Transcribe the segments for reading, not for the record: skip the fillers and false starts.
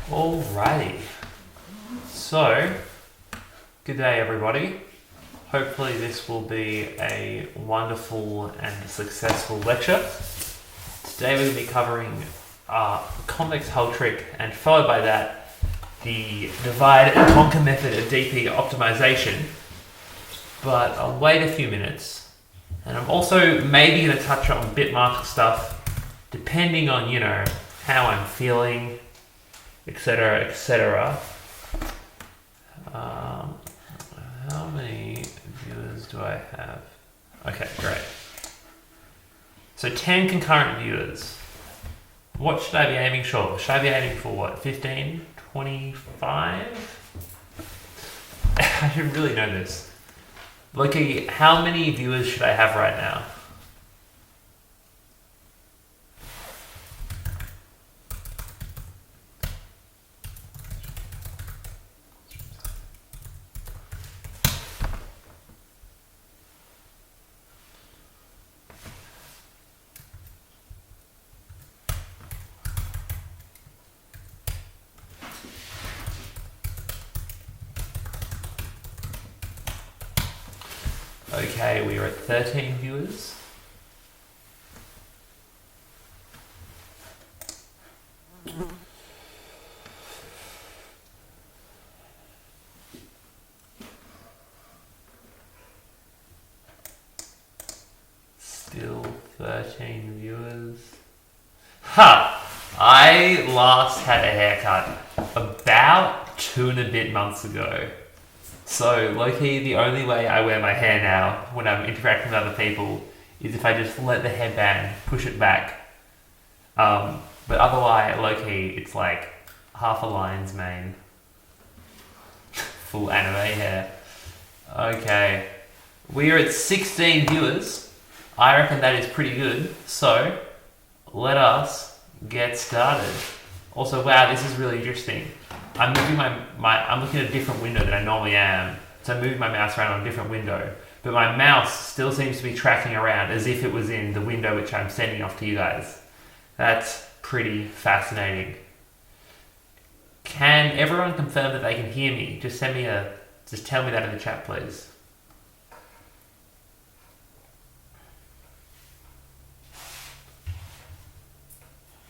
Alrighty, so good day everybody. Hopefully this will be a wonderful and successful lecture. Today we're going to be covering convex hull trick, and followed by that the divide and conquer method of DP optimization. But I'll wait a few minutes, and I'm also maybe going to touch on bitmark stuff depending on how I'm feeling, etc, etc. How many viewers do I have? Okay, great. So 10 concurrent viewers. What should I be aiming for? Should I be aiming for what? 15? 25? I should really know this. Loki, how many viewers should I have right now? Okay, we are at 13 viewers. Still 13 viewers. Ha! I last had a haircut about 2 and a bit months ago. So, low-key, the only way I wear my hair now when I'm interacting with other people is if I just let the headband push it back. But otherwise, low-key, it's like half a lion's mane. Full anime hair. Okay. We are at 16 viewers. I reckon that is pretty good. So, let us get started. Also, wow, this is really interesting. I'm moving I'm looking at a different window than I normally am. So I'm moving my mouse around on a different window. But my mouse still seems to be tracking around as if it was in the window which I'm sending off to you guys. That's pretty fascinating. Can everyone confirm that they can hear me? Just tell me that in the chat, please.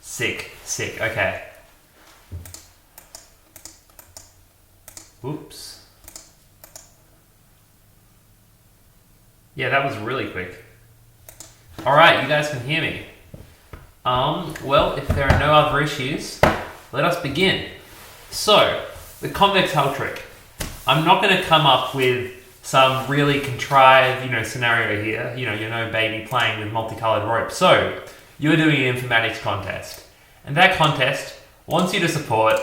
Sick, okay. Oops. Yeah, that was really quick. Alright, you guys can hear me. Well, if there are no other issues, let us begin. So, the convex hull trick. I'm not going to come up with some really contrived, scenario here. Baby playing with multicolored rope. So, you're doing an informatics contest. And that contest wants you to support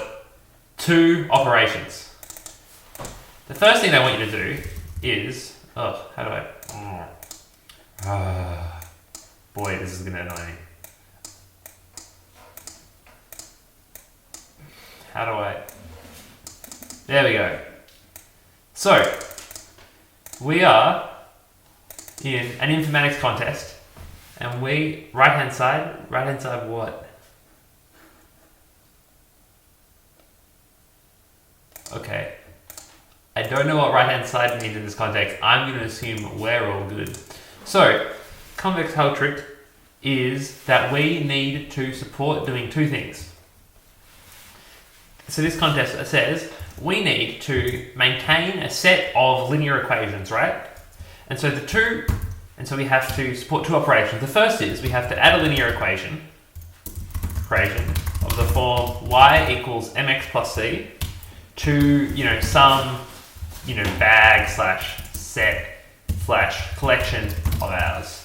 2 operations. The first thing they want you to do is... Oh, how do I... boy, this is going to annoy me. How do I... There we go. So, we are in an informatics contest, and we... Right-hand side what? Okay. I don't know what right-hand side means in this context. I'm going to assume we're all good. So, convex hull trick is that we need to support doing 2 things. So this contest says we need to maintain a set of linear equations, right? And so we have to support 2 operations. The first is we have to add a linear equation of the form y equals mx plus c to, some bag / set / collection of ours.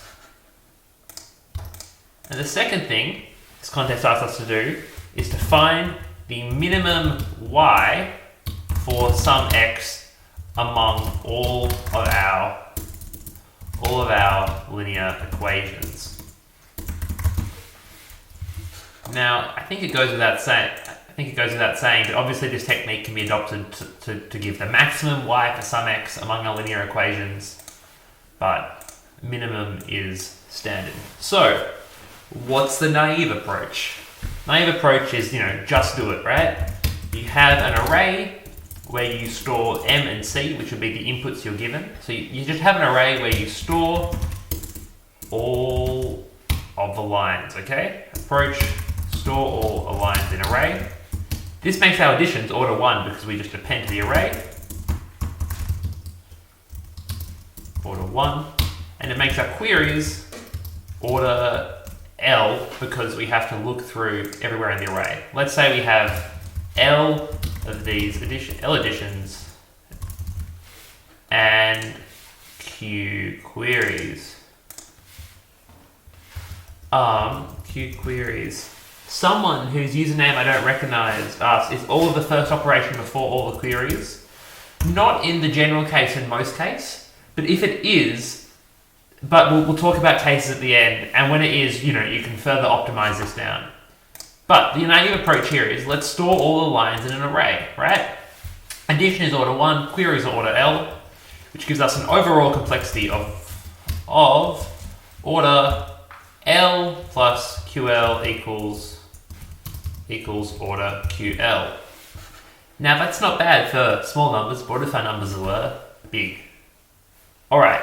And the second thing this contest asks us to do is to find the minimum y for some x among all of our linear equations. Now, I think it goes without saying that obviously this technique can be adopted to give the maximum y for some x among our linear equations, but minimum is standard. So, what's the naive approach? Naive approach is, just do it, right? you have an array where you store M and C, which would be the inputs you're given. So you just have an array where you store all of the lines, okay? Approach, store all the lines in array. This makes our additions order 1 because we just append to the array. Order 1. And it makes our queries order L because we have to look through everywhere in the array. Let's say we have L of these L additions and Q queries. Q queries. Someone whose username I don't recognize asks, is all of the first operation before all the queries? Not in the general case and most case, but if it is, but we'll talk about cases at the end, and when it is, you can further optimize this down. But the native approach here is let's store all the lines in an array, right? Addition is order 1, queries are order L, which gives us an overall complexity of order L plus QL equals order QL. Now that's not bad for small numbers, but what if our numbers were big? Alright,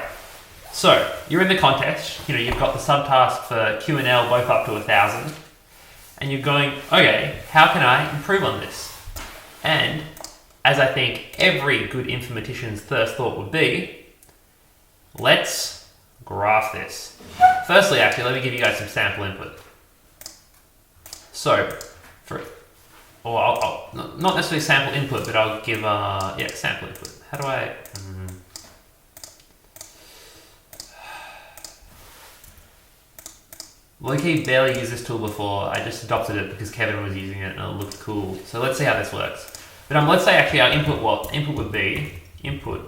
so you're in the contest, you've got the subtask for Q and L both up to 1,000, and you're going, okay, how can I improve on this? And as I think every good informatician's first thought would be, let's graph this. Firstly, actually, let me give you guys some sample input. So, not necessarily sample input, but I'll give, sample input. How do I... Low-key barely used this tool before. I just adopted it because Kevin was using it and it looked cool. So let's see how this works. But let's say actually our input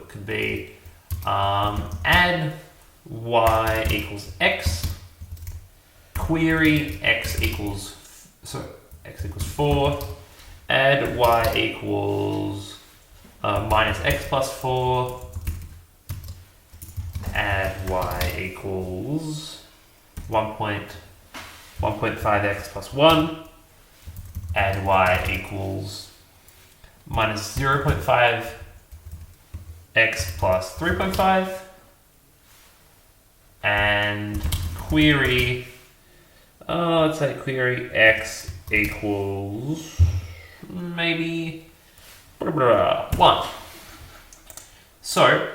could be add y equals x, query x equals 4, add y equals minus x plus 4, add y equals 1.5x plus 1, add y equals minus 0.5x plus 3.5, and query, let's say query x equals maybe 1. So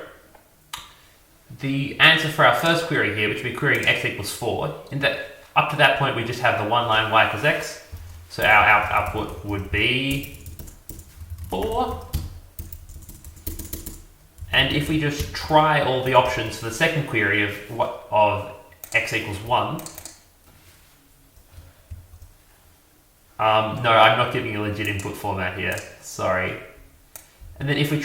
the answer for our first query here, which would be querying x equals 4, up to that point we just have the one line y equals x, so our output would be 4. And if we just try all the options for the second query of x equals 1, no, I'm not giving a legit input format here, sorry. And then if we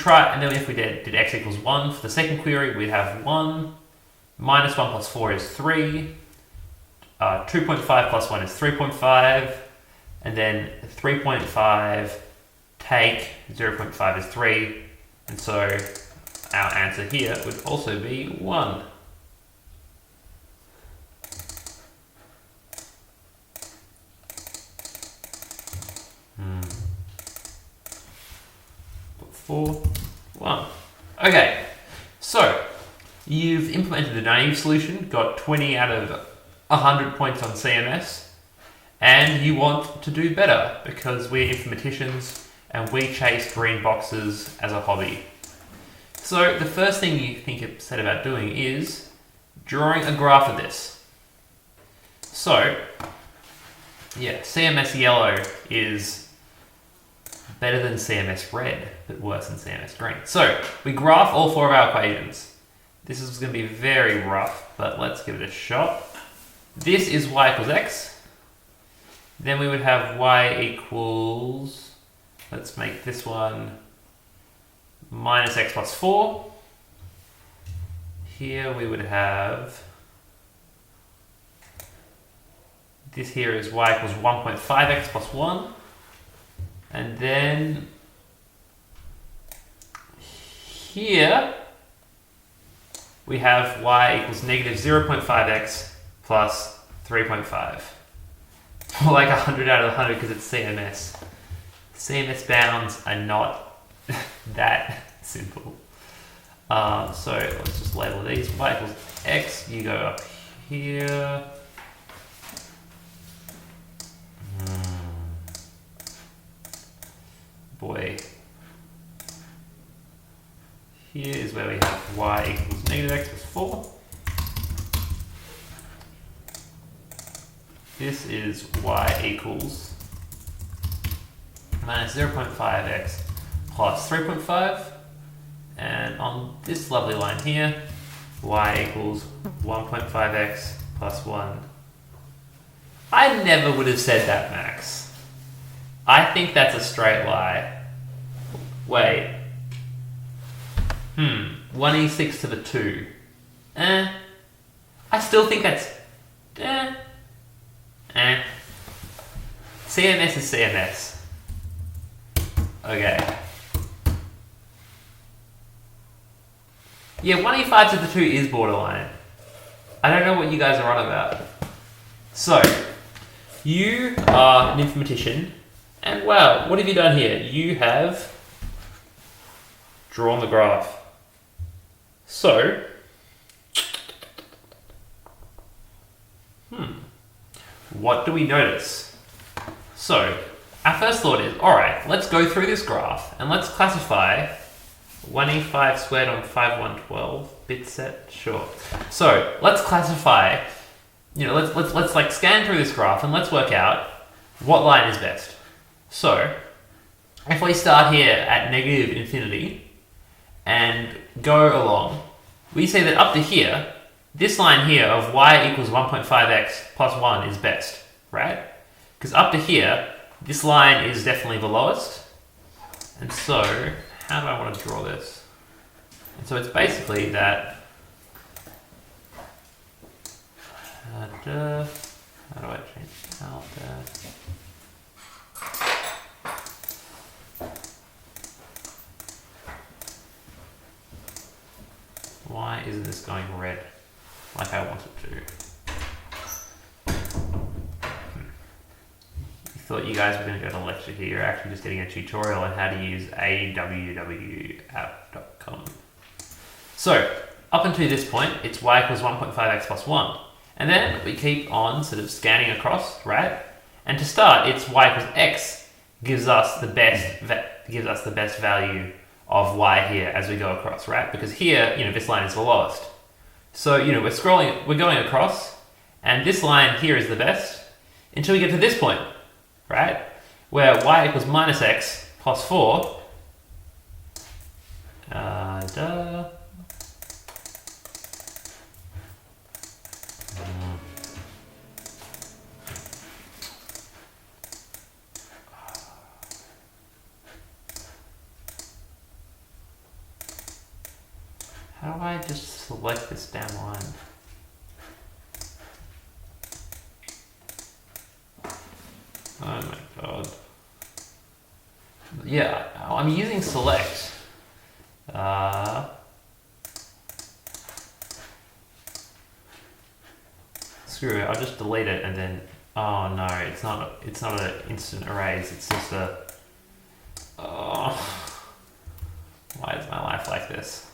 did x equals 1 for the second query, we'd have 1, minus 1 plus 4 is 3, 2.5 plus 1 is 3.5, and then 3.5 take 0.5 is 3, and so our answer here would also be 1. Put 4, 1. Okay, so you've implemented the naive solution, got 20 out of 100 points on CMS, and you want to do better because we're informaticians and we chase green boxes as a hobby. So the first thing you think it's said about doing is drawing a graph of this. So, yeah, CMS yellow is better than CMS red, but worse than CMS green. So we graph all 4 of our equations. This is going to be very rough, but let's give it a shot. This is y equals x. Then we would have y equals, let's make this one minus x plus 4. Here we would have, this here is y equals 1.5x plus 1. And then here we have y equals negative 0.5x plus 3.5. Like 100 out of 100 because it's CMS. CMS bounds are not that simple. So let's just label these. Y equals x, you go up here. Boy. Here is where we have y equals negative x plus 4. This is y equals minus 0.5x plus 3.5. And on this lovely line here, y equals 1.5x plus 1. I never would have said that, Max. I think that's a straight lie. Wait. 1e6 to the 2. I still think that's... CMS is CMS. Okay. Yeah, 1e5 to the 2 is borderline. I don't know what you guys are on about. So, you are an informatician, and wow, what have you done here? You have drawn the graph. So, what do we notice? So, our first thought is, alright, let's go through this graph and let's classify 1e5 squared on 5112 bit set, sure. So, let's classify, let's like scan through this graph and let's work out what line is best. So, if we start here at negative infinity and go along, we see that up to here, this line here of y equals 1.5x plus 1 is best, right? Because up to here, this line is definitely the lowest. And so, how do I want to draw this? And so it's basically that... how do I change alpha? Why isn't this going red like I want it to? You thought you guys were going to go to lecture here. You're actually just getting a tutorial on how to use awwapp.com. So, up until this point, it's y equals 1.5x plus 1. And then we keep on sort of scanning across, right? And to start, it's y equals x gives us the best value of y here as we go across, right? Because here, this line is the lowest. So, we're going across, and this line here is the best until we get to this point, right? Where y equals minus x plus 4. How do I just select this damn line? Oh my god. Yeah, I'm using select. Screw it, I'll just delete it and then... Oh no, it's not an instant erase, it's just a... Oh. Why is my life like this?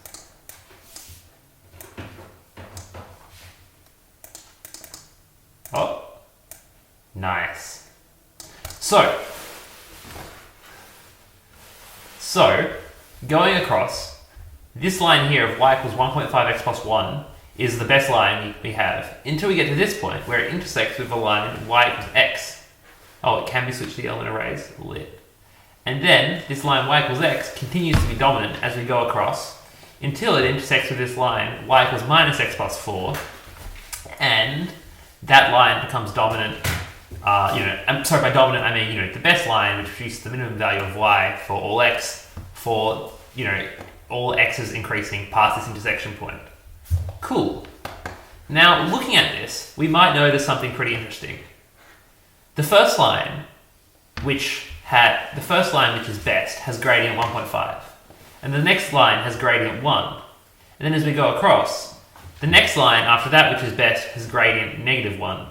Oh, nice. So, going across, this line here of y equals 1.5x plus 1 is the best line we have until we get to this point where it intersects with the line y equals x. Oh, it can be switched to the element arrays, lit. And then this line y equals x continues to be dominant as we go across until it intersects with this line y equals minus x plus 4, and that line becomes dominant. I'm sorry, by dominant I mean the best line which produces the minimum value of y for all x for all x's increasing past this intersection point. Cool. Now looking at this, we might notice something pretty interesting. The first line, which is best, has gradient 1.5, and the next line has gradient 1. And then as we go across, the next line after that, which is best, has gradient -1.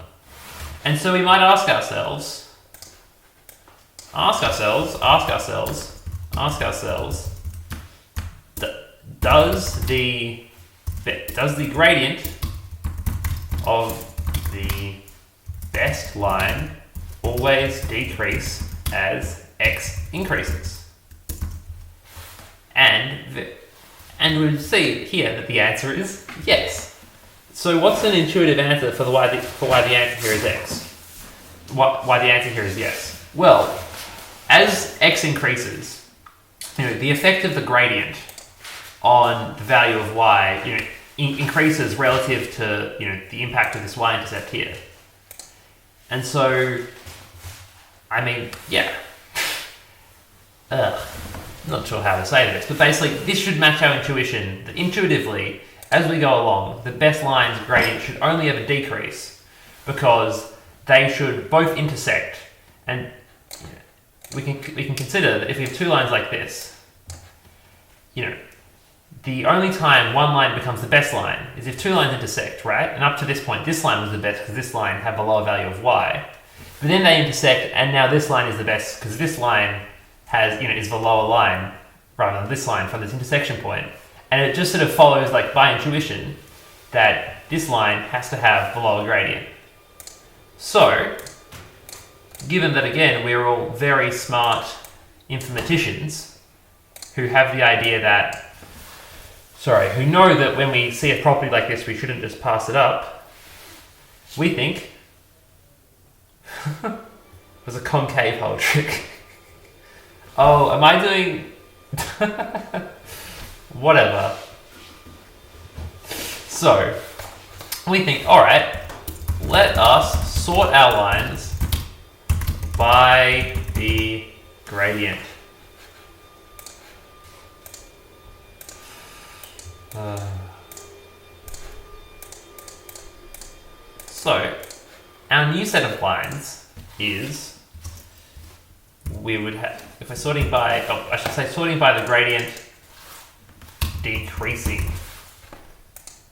And so we might ask ourselves, ask ourselves, does the gradient of the best line always decrease as x increases? And we'll see here that the answer is yes. So what's an intuitive answer for why the answer here is x? Why the answer here is yes? Well, as x increases, the effect of the gradient on the value of y, increases relative to the impact of this y-intercept here. And so, not sure how to say this, but basically this should match our intuition that intuitively, as we go along, the best line's gradient should only ever decrease because they should both intersect. And we can consider that if we have two lines like this, the only time one line becomes the best line is if two lines intersect, right? And up to this point, this line was the best because this line had the lower value of y. But then they intersect, and now this line is the best because this line has, is the lower line rather than this line from this intersection point. And it just sort of follows, like by intuition, that this line has to have the lower gradient. So, given that again we're all very smart informaticians who have the idea that, who know that when we see a property like this we shouldn't just pass it up, we think it was a concave hole trick. Oh, am I doing whatever? So, we think, alright, let us sort our lines by the gradient. So, our new set of lines is, we would have, if we're sorting by, sorting by the gradient decreasing.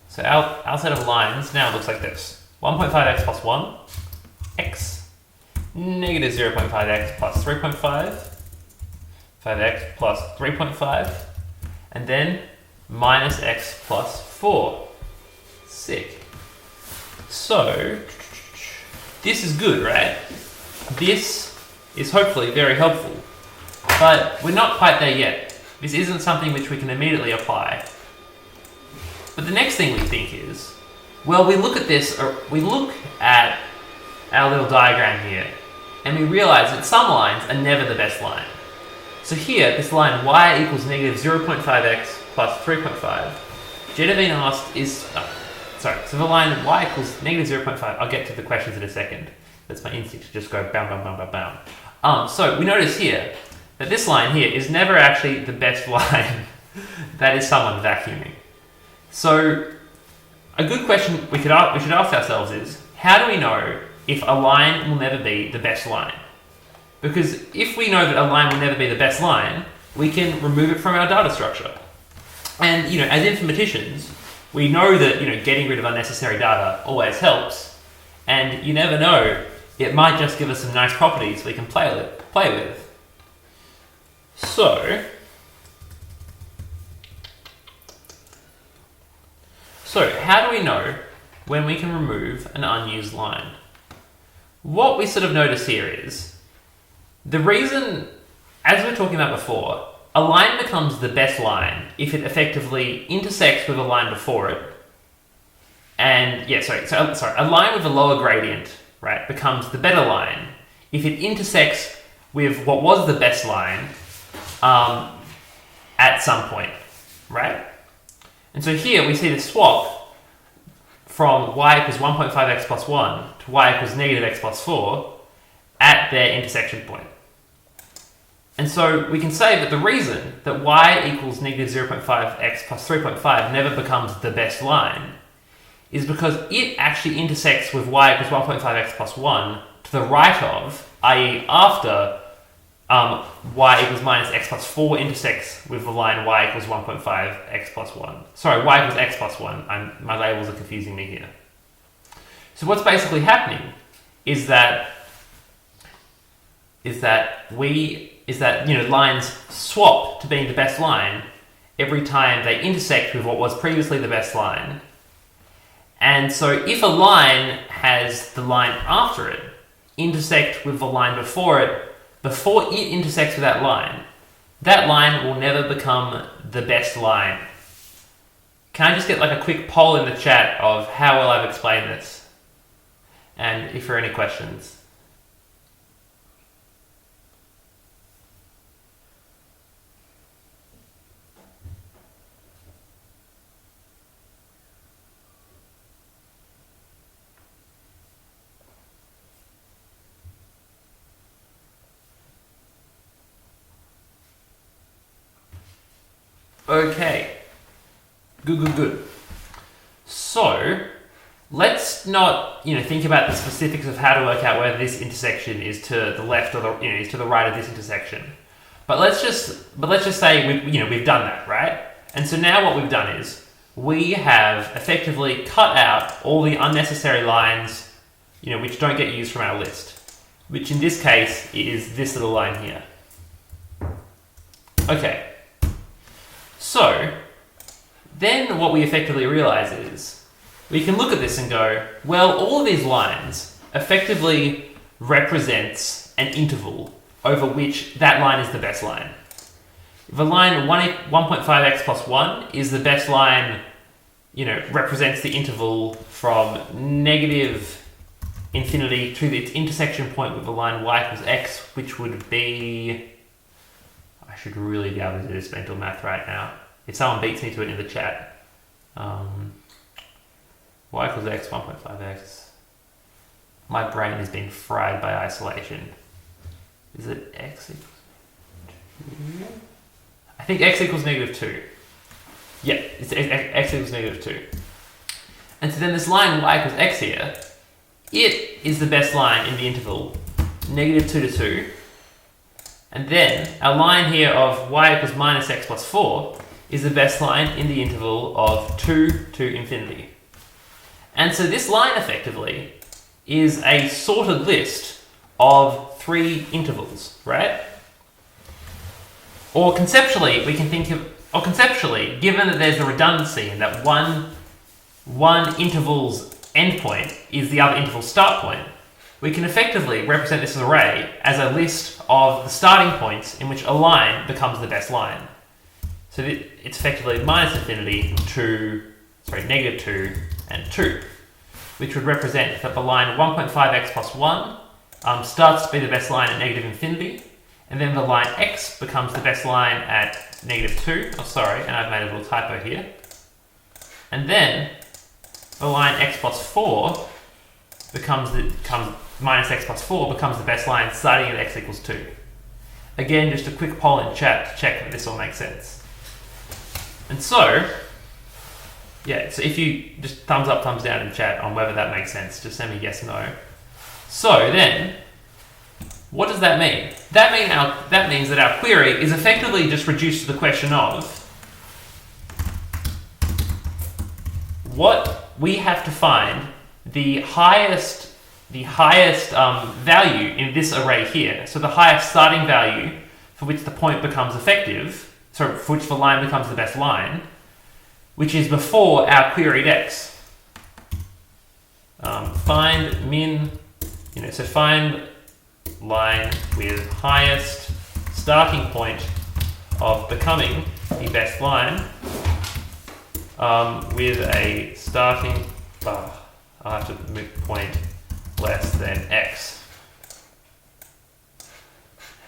So our set of lines now looks like this. 1.5x plus 1, x, negative 0.5x plus 3.5, 5x plus 3.5, and then minus x plus 4. Sick. So, this is good, right? This is hopefully very helpful. But we're not quite there yet. This isn't something which we can immediately apply. But the next thing we think is, well, we look at this, or we look at our little diagram here, and we realize that some lines are never the best line. So here, this line y equals negative 0.5x plus 3.5, Genevieve asked is, so the line y equals negative 0.5, I'll get to the questions in a second. That's my instinct to just go bam, bam, bam, bam, bam. So we notice here that this line here is never actually the best line that is someone vacuuming. So a good question we should ask ourselves is, how do we know if a line will never be the best line? Because if we know that a line will never be the best line, we can remove it from our data structure. And as informaticians, we know that getting rid of unnecessary data always helps, and you never know, it might just give us some nice properties we can play with. So how do we know when we can remove an unused line? What we sort of notice here is, the reason, as we were talking about before, a line becomes the best line if it effectively intersects with a line before it. And a line with a lower gradient, right, becomes the better line if it intersects with what was the best line at some point, right? And so here we see the swap from y equals 1.5x plus 1 to y equals negative x plus 4 at their intersection point. And so we can say that the reason that y equals negative 0.5x plus 3.5 never becomes the best line is because it actually intersects with y equals 1.5x plus 1 to the right of, i.e. after y equals minus x plus 4 intersects with the line y equals 1.5x plus 1. Sorry, y equals x plus 1. My labels are confusing me here. So what's basically happening is that lines swap to being the best line every time they intersect with what was previously the best line. And so if a line has the line after it intersect with the line before it intersects with that line will never become the best line. Can I just get like a quick poll in the chat of how well I've explained this? And if there are any questions. Okay. Good. So, let's not, think about the specifics of how to work out whether this intersection is to the left or is to the right of this intersection. But let's just say we've done that, right? And so now what we've done is we have effectively cut out all the unnecessary lines, which don't get used from our list, which in this case is this little line here. Okay. So, then what we effectively realize is we can look at this and go, well, all of these lines effectively represents an interval over which that line is the best line. If a line 1.5x plus 1 is the best line, represents the interval from negative infinity to its intersection point with the line y equals x, which would be... I should really be able to do this mental math right now. If someone beats me to it in the chat. Y equals x, 1.5x. My brain has been fried by isolation. Is it x equals 2? I think x equals negative 2. Yeah, it's x equals negative 2. And so then this line y equals x here, it is the best line in the interval negative 2 to 2. And then our line here of y equals minus x plus 4 is the best line in the interval of 2 to infinity. And so this line effectively is a sorted list of 3 intervals, right? Or conceptually, given that there's a redundancy in that one interval's endpoint is the other interval's start point, we can effectively represent this array as a list of the starting points in which a line becomes the best line. So it's effectively minus infinity, negative 2, and 2, which would represent that the line 1.5x plus 1 starts to be the best line at negative infinity, and then the line x becomes the best line at negative 2. Oh, sorry, and I've made a little typo here. And then the line x plus 4 minus x plus 4 becomes the best line starting at x equals 2. Again, just a quick poll in chat to check that this all makes sense. And so, so if you just thumbs up, thumbs down in chat on whether that makes sense, just send me yes, no. So then, what does that mean? That means that our query is effectively just reduced to the question of what we have to find the highest value in this array here. So the highest starting value for which the point becomes effective, for which the line becomes the best line, which is before our queried x. Find min, so find line with highest starting point of becoming the best line with a starting, I'll have to move point less than x.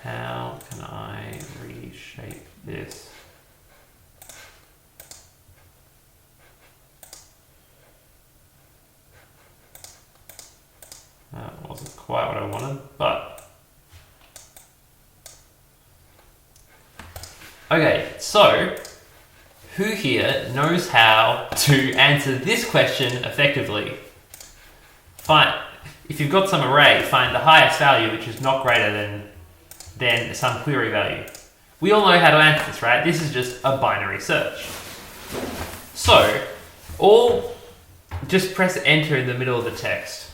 How can I reshape this? That wasn't quite what I wanted, but... Okay, so who here knows how to answer this question effectively? If you've got some array, find the highest value which is not greater than some query value. We all know how to answer this, right? This is just a binary search. So, just press enter in the middle of the text.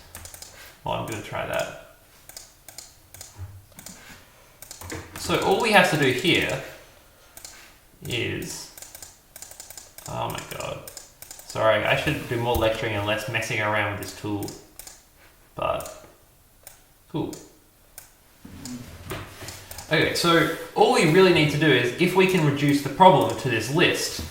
Well, I'm going to try that. So all we have to do here is, oh my god, sorry, I should do more lecturing and less messing around with this tool, but cool. Okay, so all we really need to do is, if we can reduce the problem to this list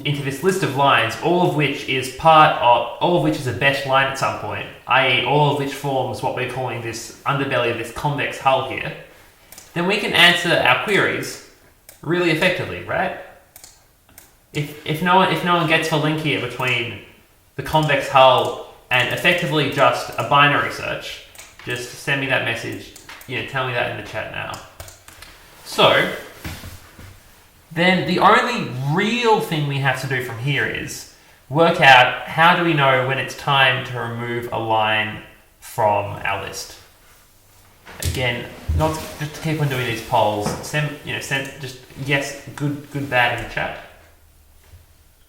into this list of lines, all of which is a best line at some point, i.e. all of which forms what we're calling this underbelly of this convex hull here, then we can answer our queries really effectively, right? If no one gets the link here between the convex hull and effectively just a binary search, just send me that message, tell me that in the chat now. So, then the only real thing we have to do from here is work out how do we know when it's time to remove a line from our list. Again, not just to keep on doing these polls. Send just yes, good, bad in the chat.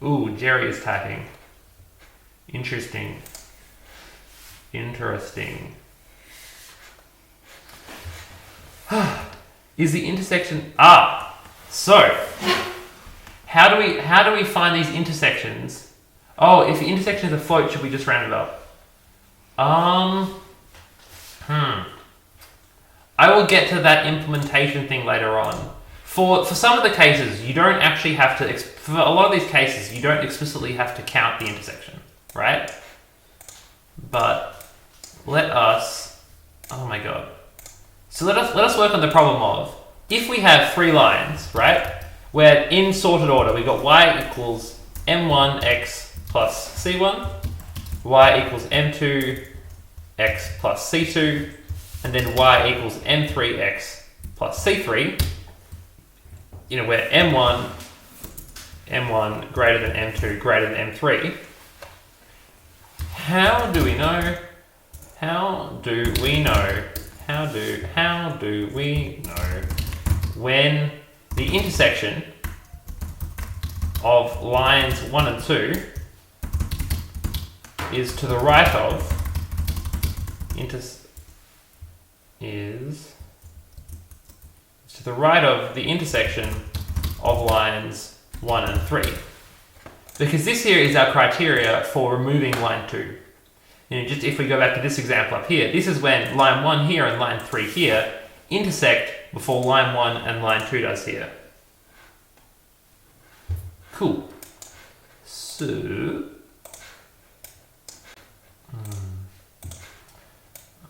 Ooh, Jerry is typing. Interesting. Is the intersection so how do we find these intersections? Oh, if the intersection is a float, should we just round it up? I will get to that implementation thing later on. For some of the cases, you don't actually have to, for a lot of these cases, you don't explicitly have to count the intersection, right? But let us, oh my god. So let us work on the problem of, if we have 3 lines, right, where in sorted order we've got y equals m1x plus c1, y equals m2x plus c2, and then y equals m3x plus c3, where m1 greater than m2 greater than m3, how do we know when the intersection of lines 1 and 2 is to the right of the intersection of lines 1 and 3? Because this here is our criteria for removing line 2. Just if we go back to this example up here, this is when line 1 here and line 3 here intersect before line 1 and line 2 does here. Cool. So,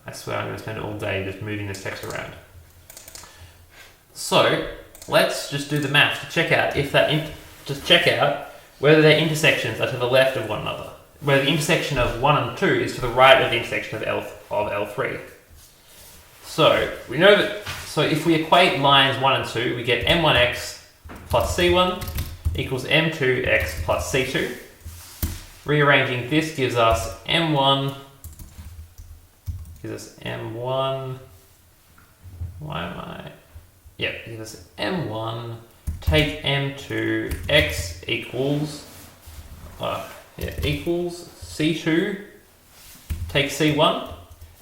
I swear I'm going to spend all day just moving this text around. So, let's just do the math to check out whether their intersections are to the left of one another. Where the intersection of 1 and 2 is to the right of the intersection of L3. So we know that. So if we equate lines 1 and 2, we get m1x plus c1 equals m2x plus c2. Rearranging this gives us m1. Gives us m1. Gives us m1. Take m2 x equals. Equals c2 take c1,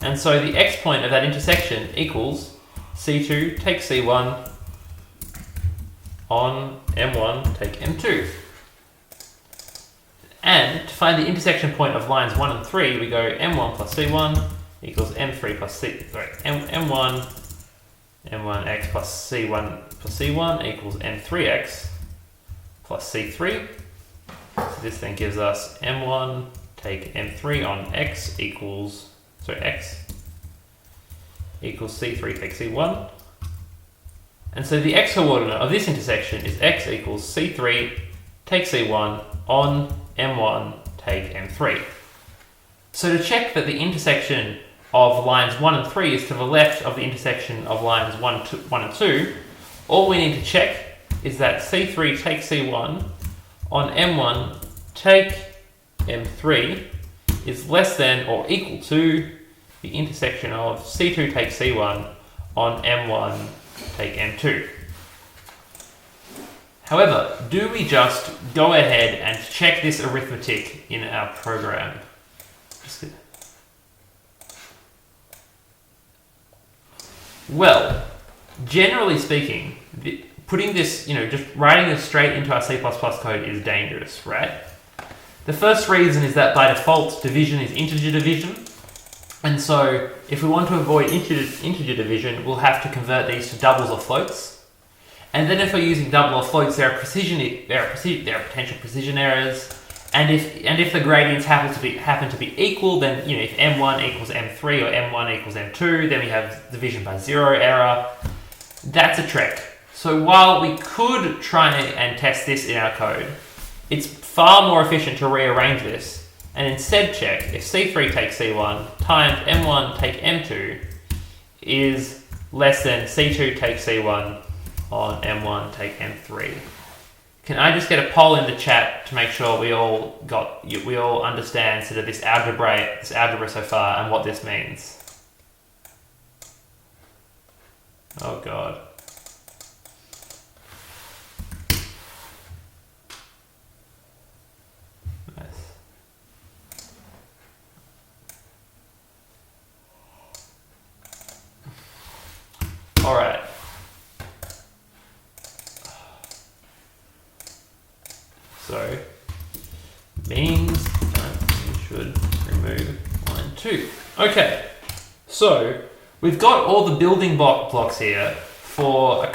and so the x point of that intersection equals c2 take c1 on m1 take m2. And to find the intersection point of lines 1 and 3, we go m1 plus c1 equals m3 plus m1x plus c1 equals m3x plus c3. So this then gives us m1 take m3 on x equals c3 take c1. And so the x coordinate of this intersection is x equals c3 take c1 on m1 take m3. So to check that the intersection of lines 1 and 3 is to the left of the intersection of lines 1 and 2, all we need to check is that c3 take c1 on m1 take m3 is less than or equal to the intersection of c2 take c1 on m1 take m2. However, do we just go ahead and check this arithmetic in our program? Well, generally speaking, putting this, just writing this straight into our C++ code is dangerous, right? The first reason is that by default, division is integer division. And so if we want to avoid integer division, we'll have to convert these to doubles or floats. And then if we're using double or floats, there are potential precision errors. And if the gradients happen to be equal, then if M1 equals M3 or M1 equals M2, then we have division by zero error. That's a trick. So while we could try and test this in our code, it's far more efficient to rearrange this and instead check if C3 take C1 times M1 take M2 is less than C2 take C1 on M1 take M3. Can I just get a poll in the chat to make sure we all understand sort of this algebra so far and what this means? Oh god. Nice. All right. So means that we should remove line 2. Okay. So we've got all the building blocks here for a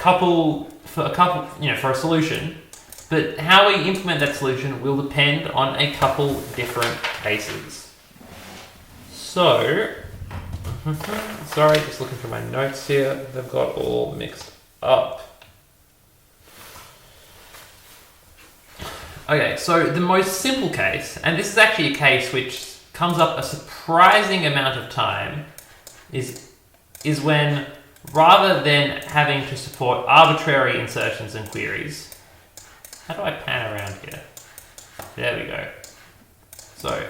solution, but how we implement that solution will depend on a couple different cases. So, sorry, just looking through my notes here. They've got all mixed up. Okay, so the most simple case, and this is actually a case which comes up a surprising amount of time, is when rather than having to support arbitrary insertions and queries, how do I pan around here? There we go. So,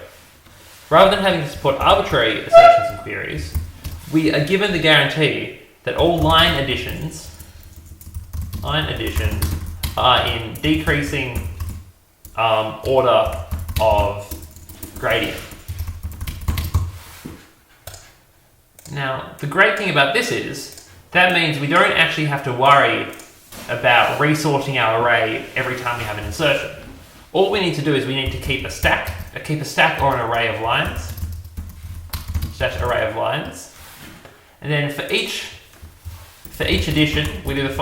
rather than having to support arbitrary assertions and queries, we are given the guarantee that all line additions are in decreasing order of gradient. Now, the great thing about this is that means we don't actually have to worry about resorting our array every time we have an insertion. All we need to do is we need to keep a stack or an array of lines. And then for each addition, we do the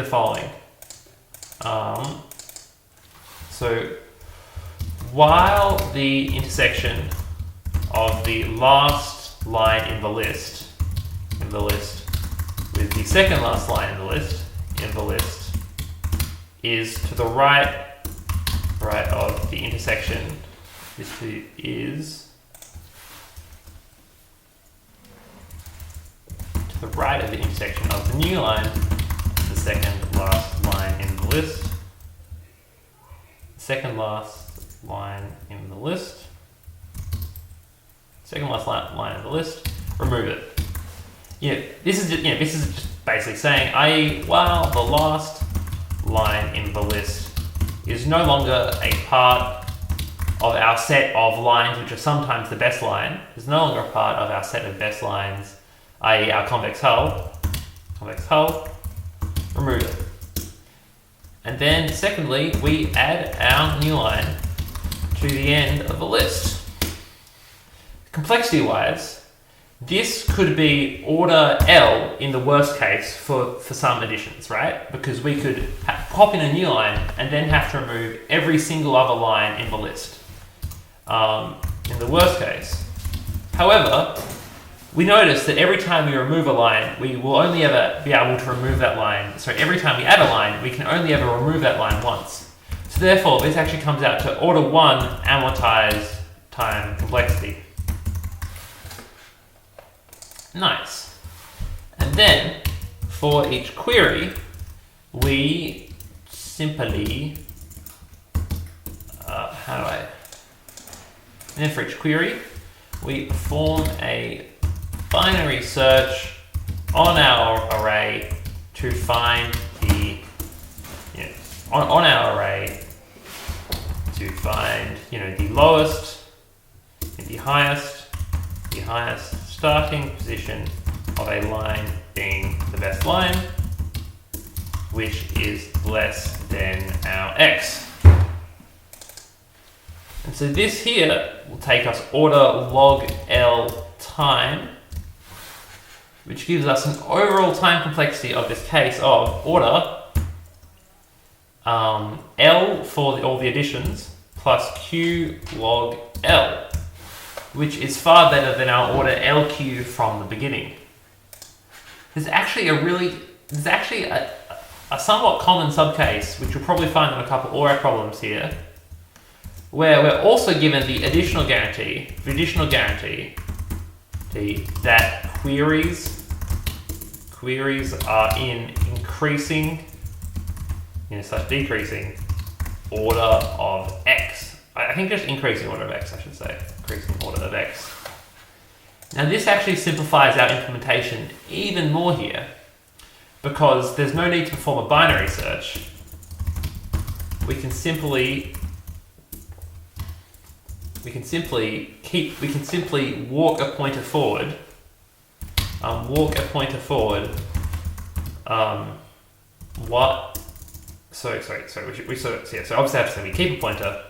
following. So while the intersection of the last line in the list with the second last line in the list is to the right of the intersection. This is to the right of the intersection of the new line, the second last line in the list. Second last line in the list. Remove it. This is just basically saying, i.e., while the last line in the list is no longer a part of our set of lines, which are sometimes the best line, is no longer a part of our set of best lines, i.e., our convex hull, remove it. And then secondly, we add our new line to the end of the list. Complexity-wise, this could be order L in the worst case for some additions, right? Because we could pop in a new line and then have to remove every single other line in the list in the worst case. However, we notice that every time we remove a line, we will only ever be able to remove that line. So every time we add a line, we can only ever remove that line once. So therefore, this actually comes out to order 1 amortized time complexity. Nice. And then, for each query, we simply, and then for each query, we perform a binary search on our array to find the, on our array to find, the lowest, the highest, starting position of a line being the best line, which is less than our x. And so this here will take us order log L time, which gives us an overall time complexity of this case of order L for all the additions plus Q log L, which is far better than our order LQ from the beginning. There's actually a somewhat common subcase, which you'll probably find in a couple ORAC problems here, where we're also given the additional guarantee that queries are in increasing, decreasing order of x. I think just increasing order of x, I should say. Increasing order of x. Now this actually simplifies our implementation even more here, because there's no need to perform a binary search. We can simply walk a pointer forward. So obviously I have to say we keep a pointer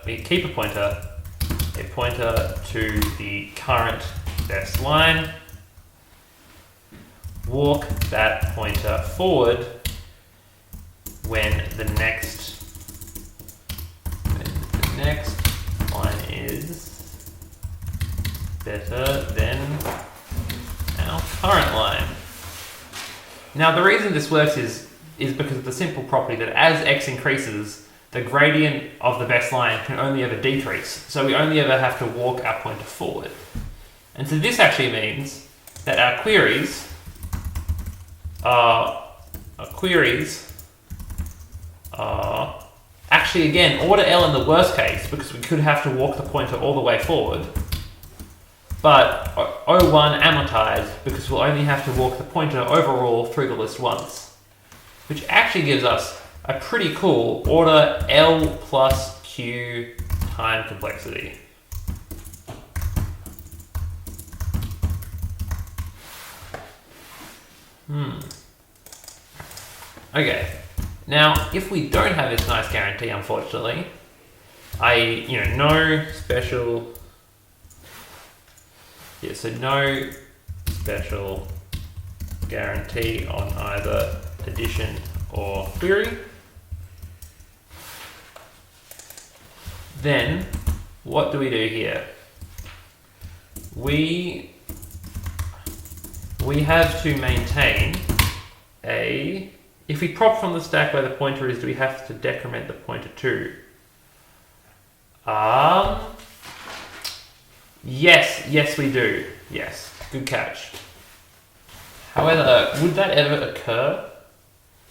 to the current best line, walk that pointer forward when the next line is better than our current line. Now the reason this works is because of the simple property that as x increases, the gradient of the best line can only ever decrease. So we only ever have to walk our pointer forward. And so this actually means that our queries are actually, again, order L in the worst case, because we could have to walk the pointer all the way forward, but O1 amortized, because we'll only have to walk the pointer overall through the list once, which actually gives us a pretty cool order L plus Q time complexity. Okay, now if we don't have this nice guarantee, unfortunately, no special guarantee on either addition or query, then what do we do here? We have to maintain if we prop from the stack where the pointer is, do we have to decrement the pointer too? Yes we do. Yes, good catch. However, would that ever occur?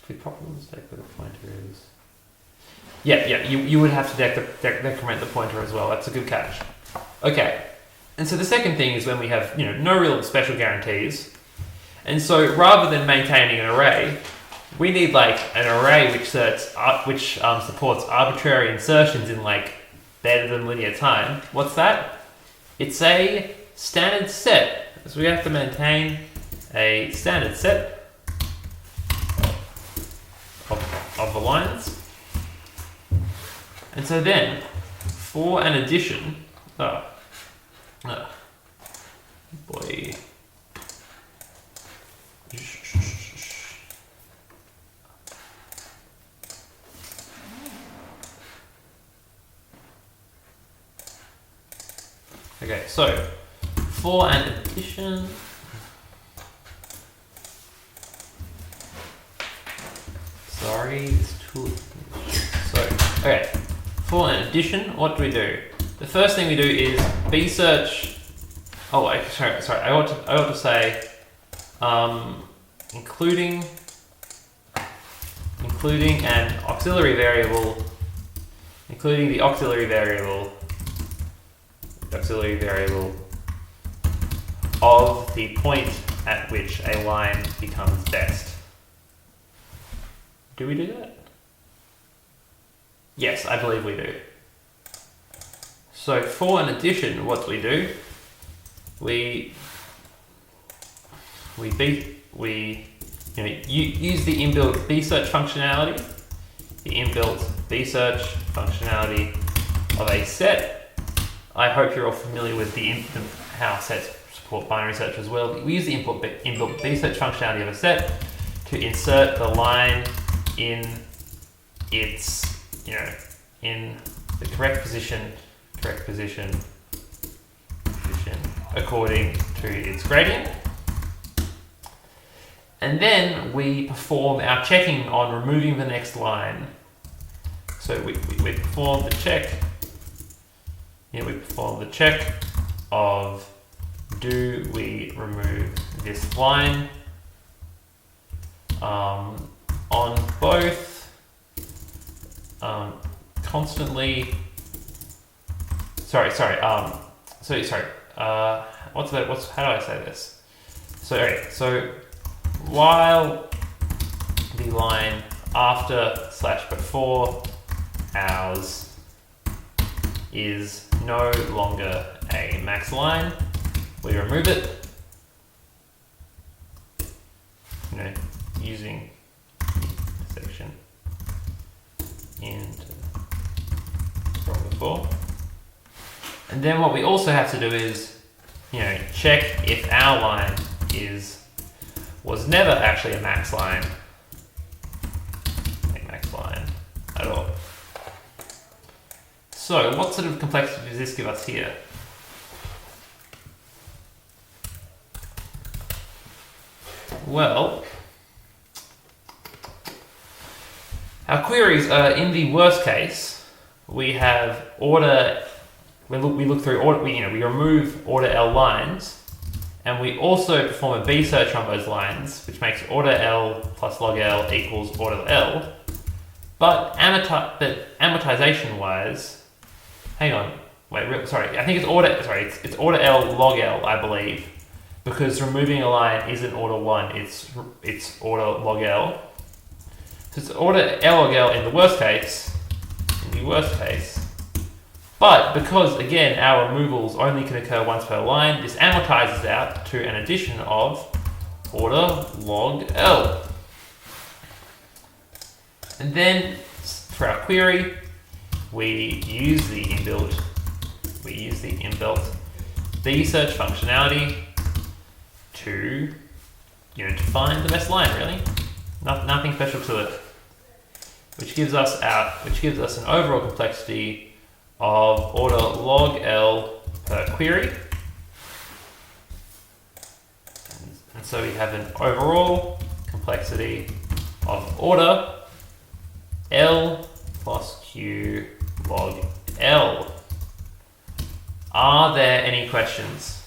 If we prop from the stack where the pointer is... Yeah, you would have to decrement the pointer as well. That's a good catch. Okay, and so the second thing is when we have no real special guarantees, and so rather than maintaining an array, we need an array which supports arbitrary insertions in better than linear time. What's that? It's a standard set. So we have to maintain a standard set of the lines. And so then, for an addition, boy. Okay, so for an addition, for an addition, what do we do? The first thing we do is bsearch. Oh, wait, sorry. I ought to say, including an auxiliary variable, including the auxiliary variable of the point at which a line becomes best. Do we do that? Yes, I believe we do. So for an addition, what do? We use the inbuilt B-search functionality, of a set. I hope you're all familiar with how sets support binary search as well. We use the inbuilt B-search functionality of a set to insert the line in its, in the correct position according to its gradient. And then we perform our checking on removing the next line. So we perform the check. Yeah, we perform the check of, do we remove this line on both constantly. How do I say this? So while the line after/before ours is no longer a max line, we remove it, using the section into from before. And then what we also have to do is, check if our line was never actually a max line at all. So what sort of complexity does this give us here? Well, our queries are, in the worst case, we have order. We look through order. We remove order L lines, and we also perform a B search on those lines, which makes order L plus log L equals order L. But amortization wise, hang on, sorry. I think it's order. Sorry, it's order L log L, I believe, because removing a line isn't order 1. It's order log L. So it's order L log L in the worst case. But because, again, our removals only can occur once per line, this amortizes out to an addition of order log L. And then for our query, we use the inbuilt B search functionality to find the best line, really. Nothing special to it. Which gives us an overall complexity of order log L per query. And so we have an overall complexity of order L plus Q log L. Are there any questions?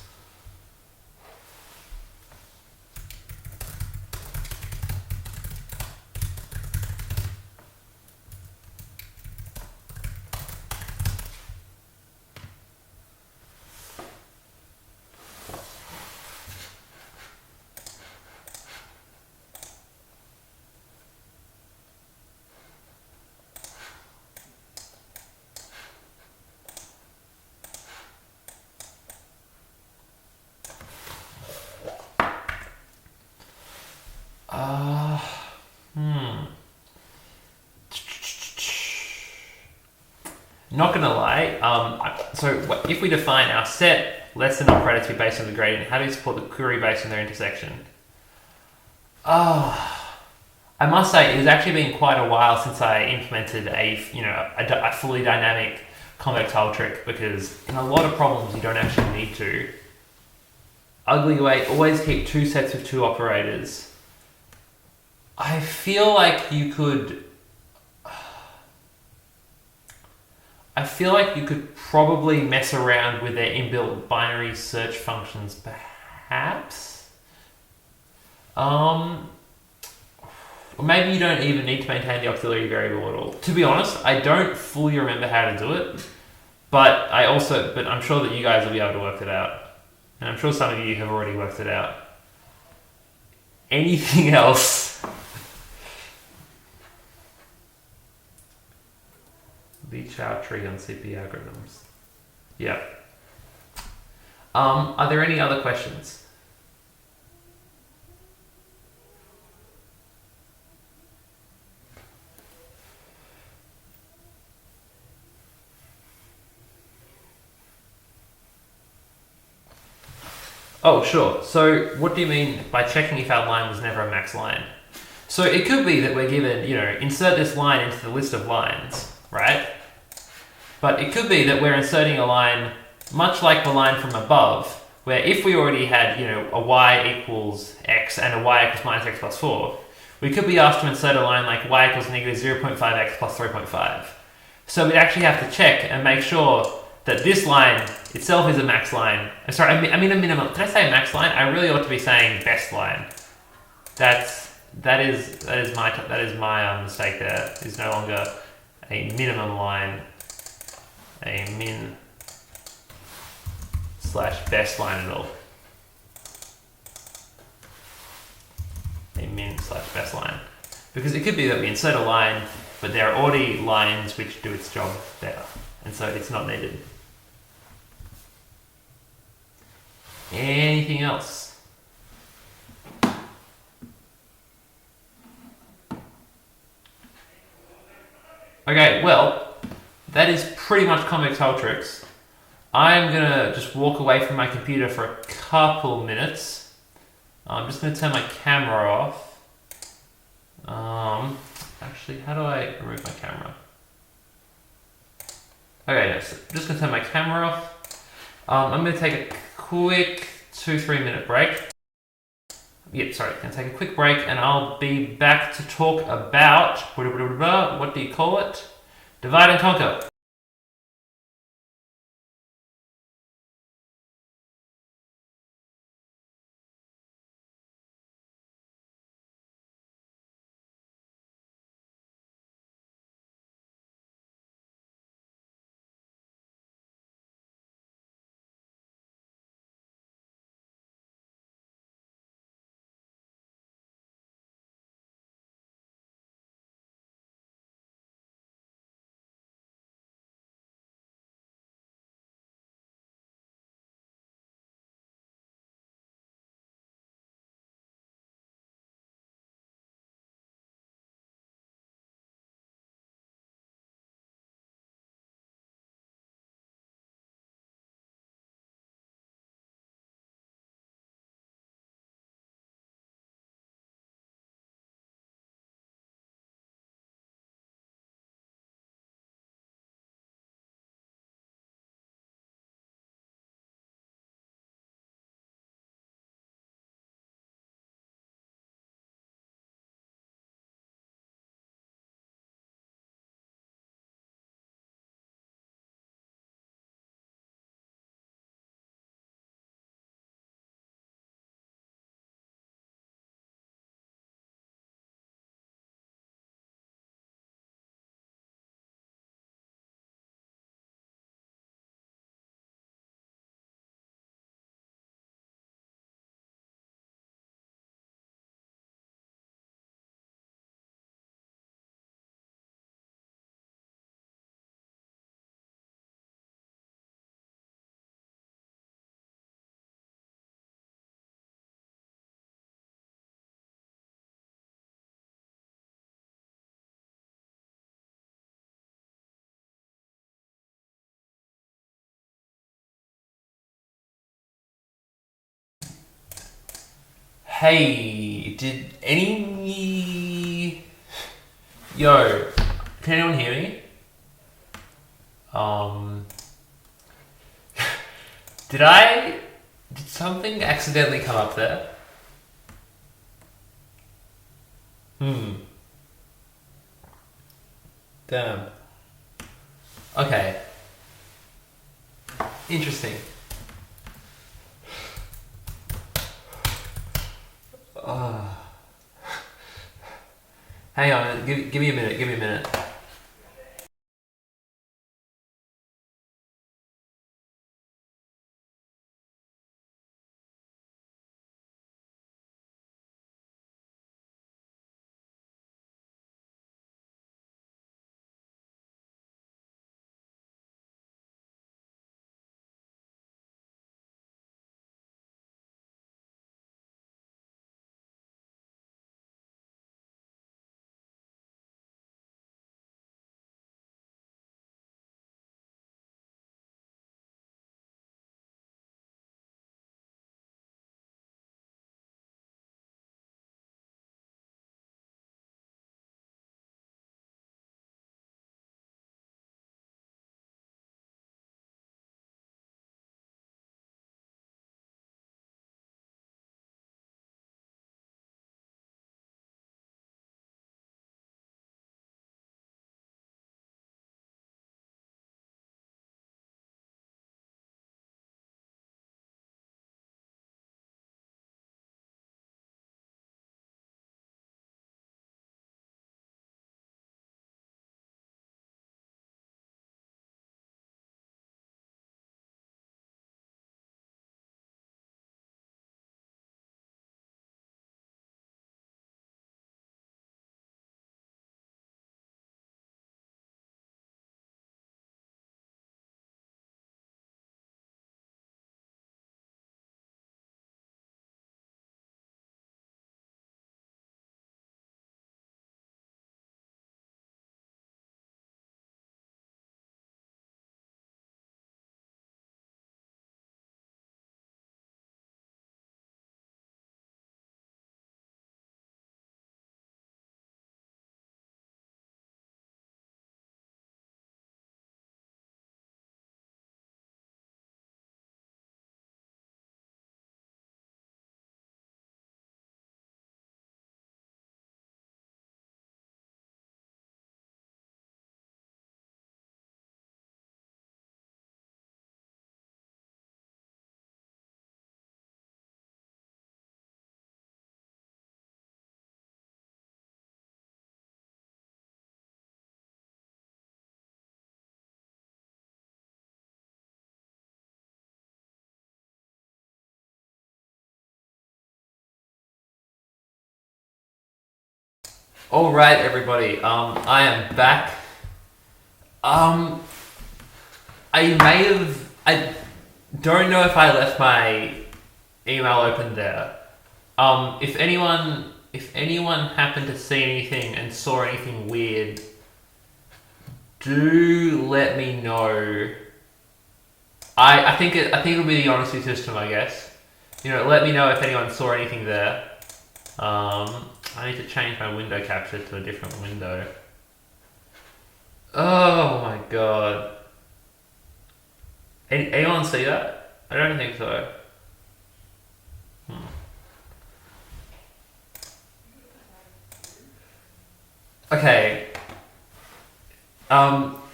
Not gonna lie. So if we define our set less than operator to be based on the gradient, how do we support the query based on their intersection? I must say it has actually been quite a while since I implemented a fully dynamic convex hull trick, because in a lot of problems you don't actually need to. Ugly way, always keep 2 sets of 2 operators. I feel like you could probably mess around with their inbuilt binary search functions, perhaps. Or maybe you don't even need to maintain the auxiliary variable at all. To be honest, I don't fully remember how to do it, but I'm sure that you guys will be able to work it out. And I'm sure some of you have already worked it out. Anything else? The chow tree on CP algorithms. Yeah. Are there any other questions? Oh, sure. So what do you mean by checking if our line was never a max line? So it could be that we're given, insert this line into the list of lines, right? But it could be that we're inserting a line much like the line from above, where if we already had, a y equals x and a y equals minus x plus 4, we could be asked to insert a line like y equals negative 0.5x plus 3.5. So we'd actually have to check and make sure that this line itself is a max line. Sorry, I mean a minimum. Did I say max line? I really ought to be saying best line. That is my mistake. There is no longer a minimum line, a min / best line at all. A min / best line, because it could be that we insert a line, but there are already lines which do its job there, and so it's not needed. Anything else? Okay, well, that is pretty much convex hull tricks. I'm gonna just walk away from my computer for a couple minutes. I'm just gonna turn my camera off. Actually, how do I remove my camera? Okay, yes, I'm just gonna turn my camera off. I'm gonna take a quick 2-3 minute break. Gonna take a quick break, and I'll be back to talk about what do you call it? Divide and conquer. Hey, Yo, can anyone hear me? Did something accidentally come up there? Damn. Okay. Interesting. Hang on, give me a minute. All right, everybody. I am back. I don't know if I left my email open there. If anyone happened to see anything and saw anything weird, do let me know. I think it'll be the honesty system, I guess. Let me know if anyone saw anything there. I need to change my window capture to a different window. Oh my god. Anyone see that? I don't think so. Okay.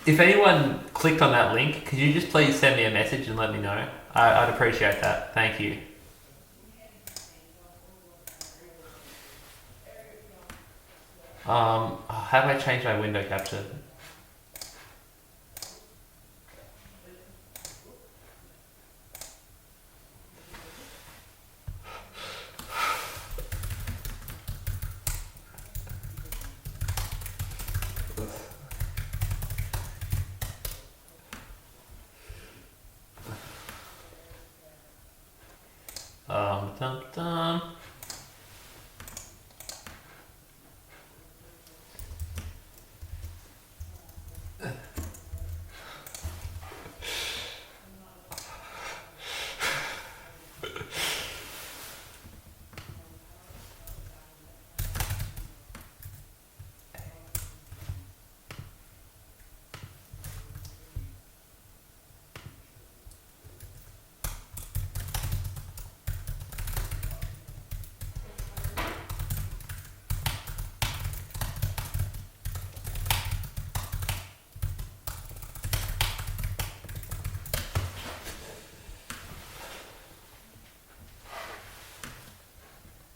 If anyone clicked on that link, could you just please send me a message and let me know? I'd appreciate that. Thank you. How do I change my window capture? Dum dum.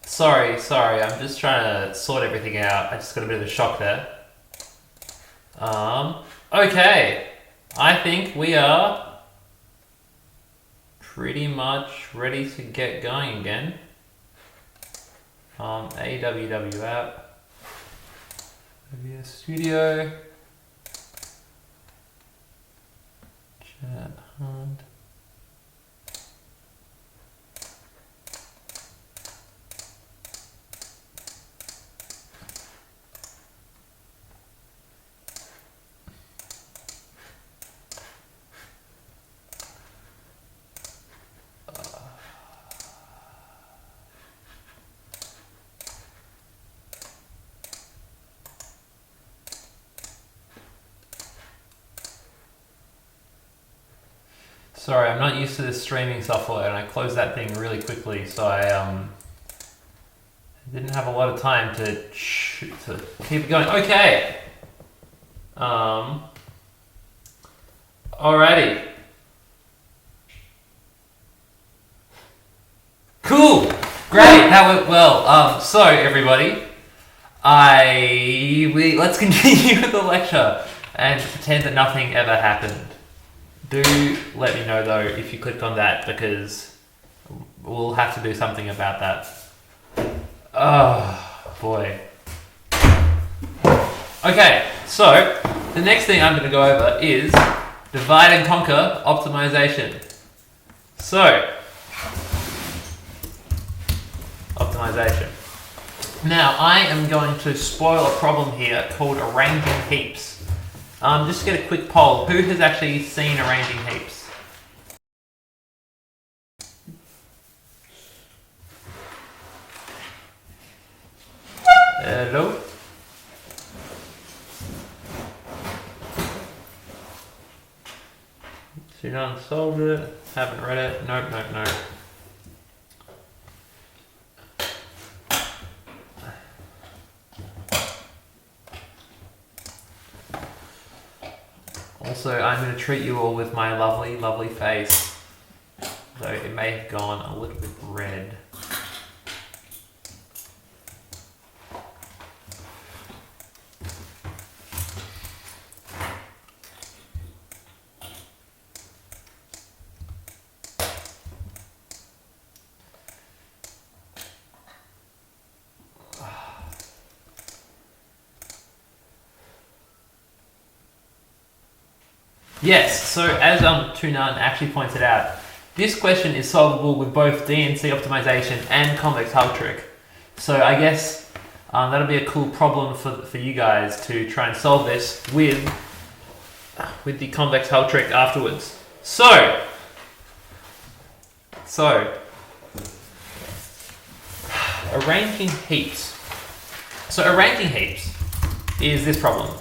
Sorry, I'm just trying to sort everything out. I just got a bit of a shock there. Okay. I think we are pretty much ready to get going again. AWW app. OBS Studio. Chat hunt. Sorry, I'm not used to this streaming software, and I closed that thing really quickly, so I didn't have a lot of time to keep it going. Okay. Alrighty. Cool. Great. That went well. So everybody, let's continue with the lecture and pretend that nothing ever happened. Do let me know though if you clicked on that, because we'll have to do something about that. Oh boy. Okay, so the next thing I'm going to go over is divide and conquer optimization. So, optimization. Now I am going to spoil a problem here called arranging heaps. Just get a quick poll. Who has actually seen arranging heaps? Hello? So you done solved it? Haven't read it? Nope. Also, I'm going to treat you all with my lovely, lovely face. Though it may have gone a little bit red. Yes, so as Tunan actually pointed out, this question is solvable with both DnC optimization and convex hull trick. So I guess that'll be a cool problem for you guys to try and solve this with the convex hull trick afterwards. So arranging heaps. So arranging heaps is this problem.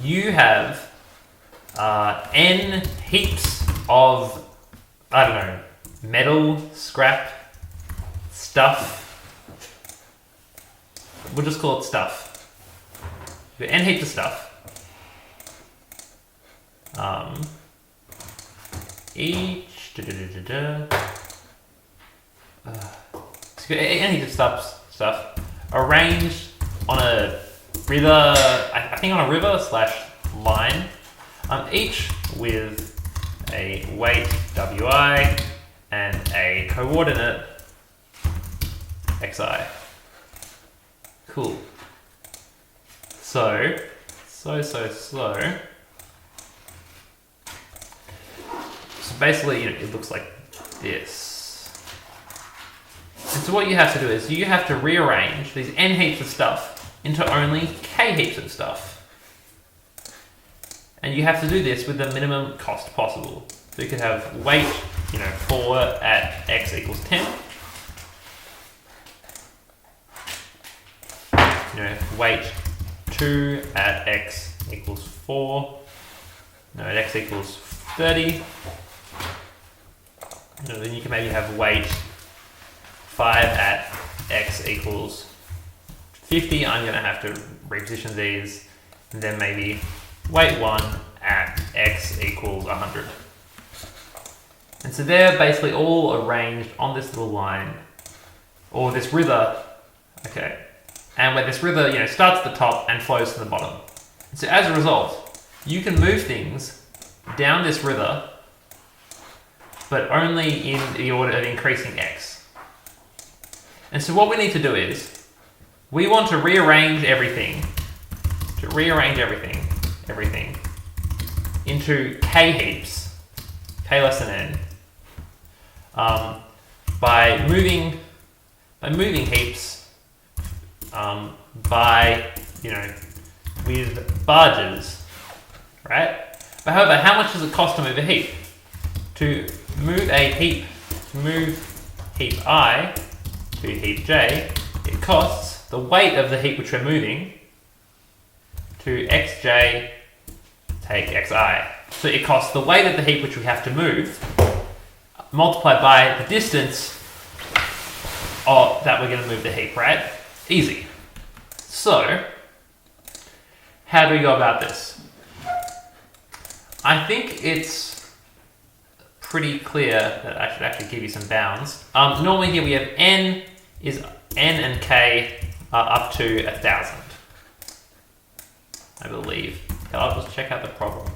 You have n heaps of, I don't know, metal, scrap, stuff. We'll just call it stuff. You've got n heaps of stuff. Each so you've got n heaps of stuff arranged on a river, I think on a river / line, each with a weight Wi and a coordinate xi. Cool. So basically, it looks like this. And so what you have to do is you have to rearrange these n heaps of stuff into only k heaps of stuff. And you have to do this with the minimum cost possible. So you could have weight, 4 at x equals 10. Weight 2 at x equals 4. No, at x equals 30. Then you can maybe have weight 5 at x equals 50. I'm going to have to reposition these. And then maybe weight 1 at x equals 100. And so they're basically all arranged on this little line, or this river, okay? And where this river, starts at the top and flows to the bottom. And so as a result, you can move things down this river, but only in the order of increasing x. And so what we need to do is, we want to rearrange everything into k heaps, k less than n, by moving heaps with barges, right? But however, how much does it cost to move a heap? To move heap I to heap j, it costs the weight of the heap which we're moving to xj take xi. So it costs the weight of the heap which we have to move multiplied by the distance that we're going to move the heap, right? Easy. So, how do we go about this? I think it's pretty clear that I should actually give you some bounds. Normally here we have n and k are up to 1,000. I believe. I'll just check out the problem.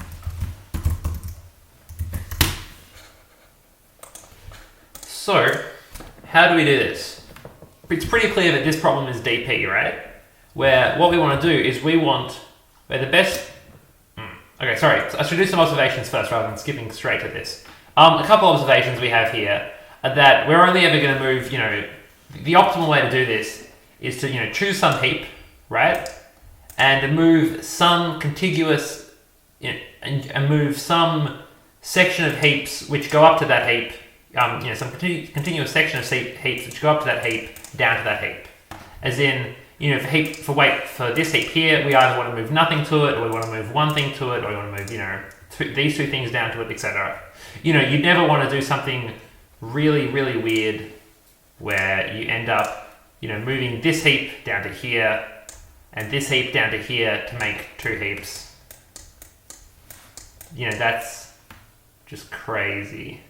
So, how do we do this? It's pretty clear that this problem is DP, right? Where what we want to do is where the best... Okay, sorry. I should do some observations first rather than skipping straight to this. A couple of observations we have here are that we're only ever going to move, the optimal way to do this is to, choose some heap, right? And move some contiguous, and move some section of heaps which go up to that heap, some continuous section of heaps which go up to that heap, down to that heap. As in, for this heap here, we either want to move nothing to it, or we want to move one thing to it, or we want to move, these two things down to it, etc. You'd never want to do something really, really weird where you end up, moving this heap down to here, and this heap down to here to make two heaps. That's just crazy.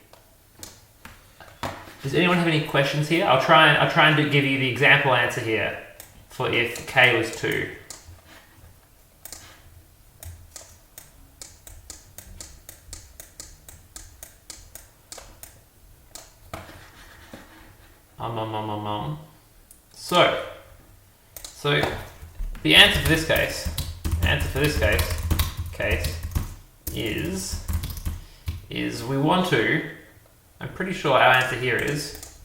Does anyone have any questions here? I'll try and give you the example answer here for if k was 2. So the answer for this case case is we want to, I'm pretty sure our answer here is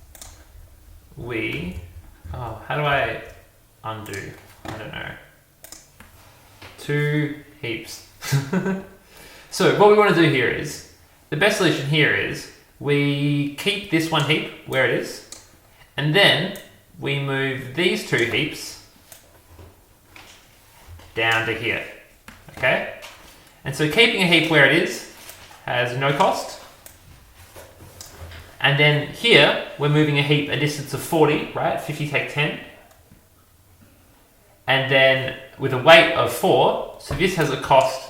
how do I undo? I don't know. 2 heaps. So what we want to do here is, the best solution here is we keep this one heap where it is, and then we move these 2 heaps down to here, okay? And so keeping a heap where it is has no cost. And then here, we're moving a heap a distance of 40, right? 50 take 10. And then with a weight of 4, so this has a cost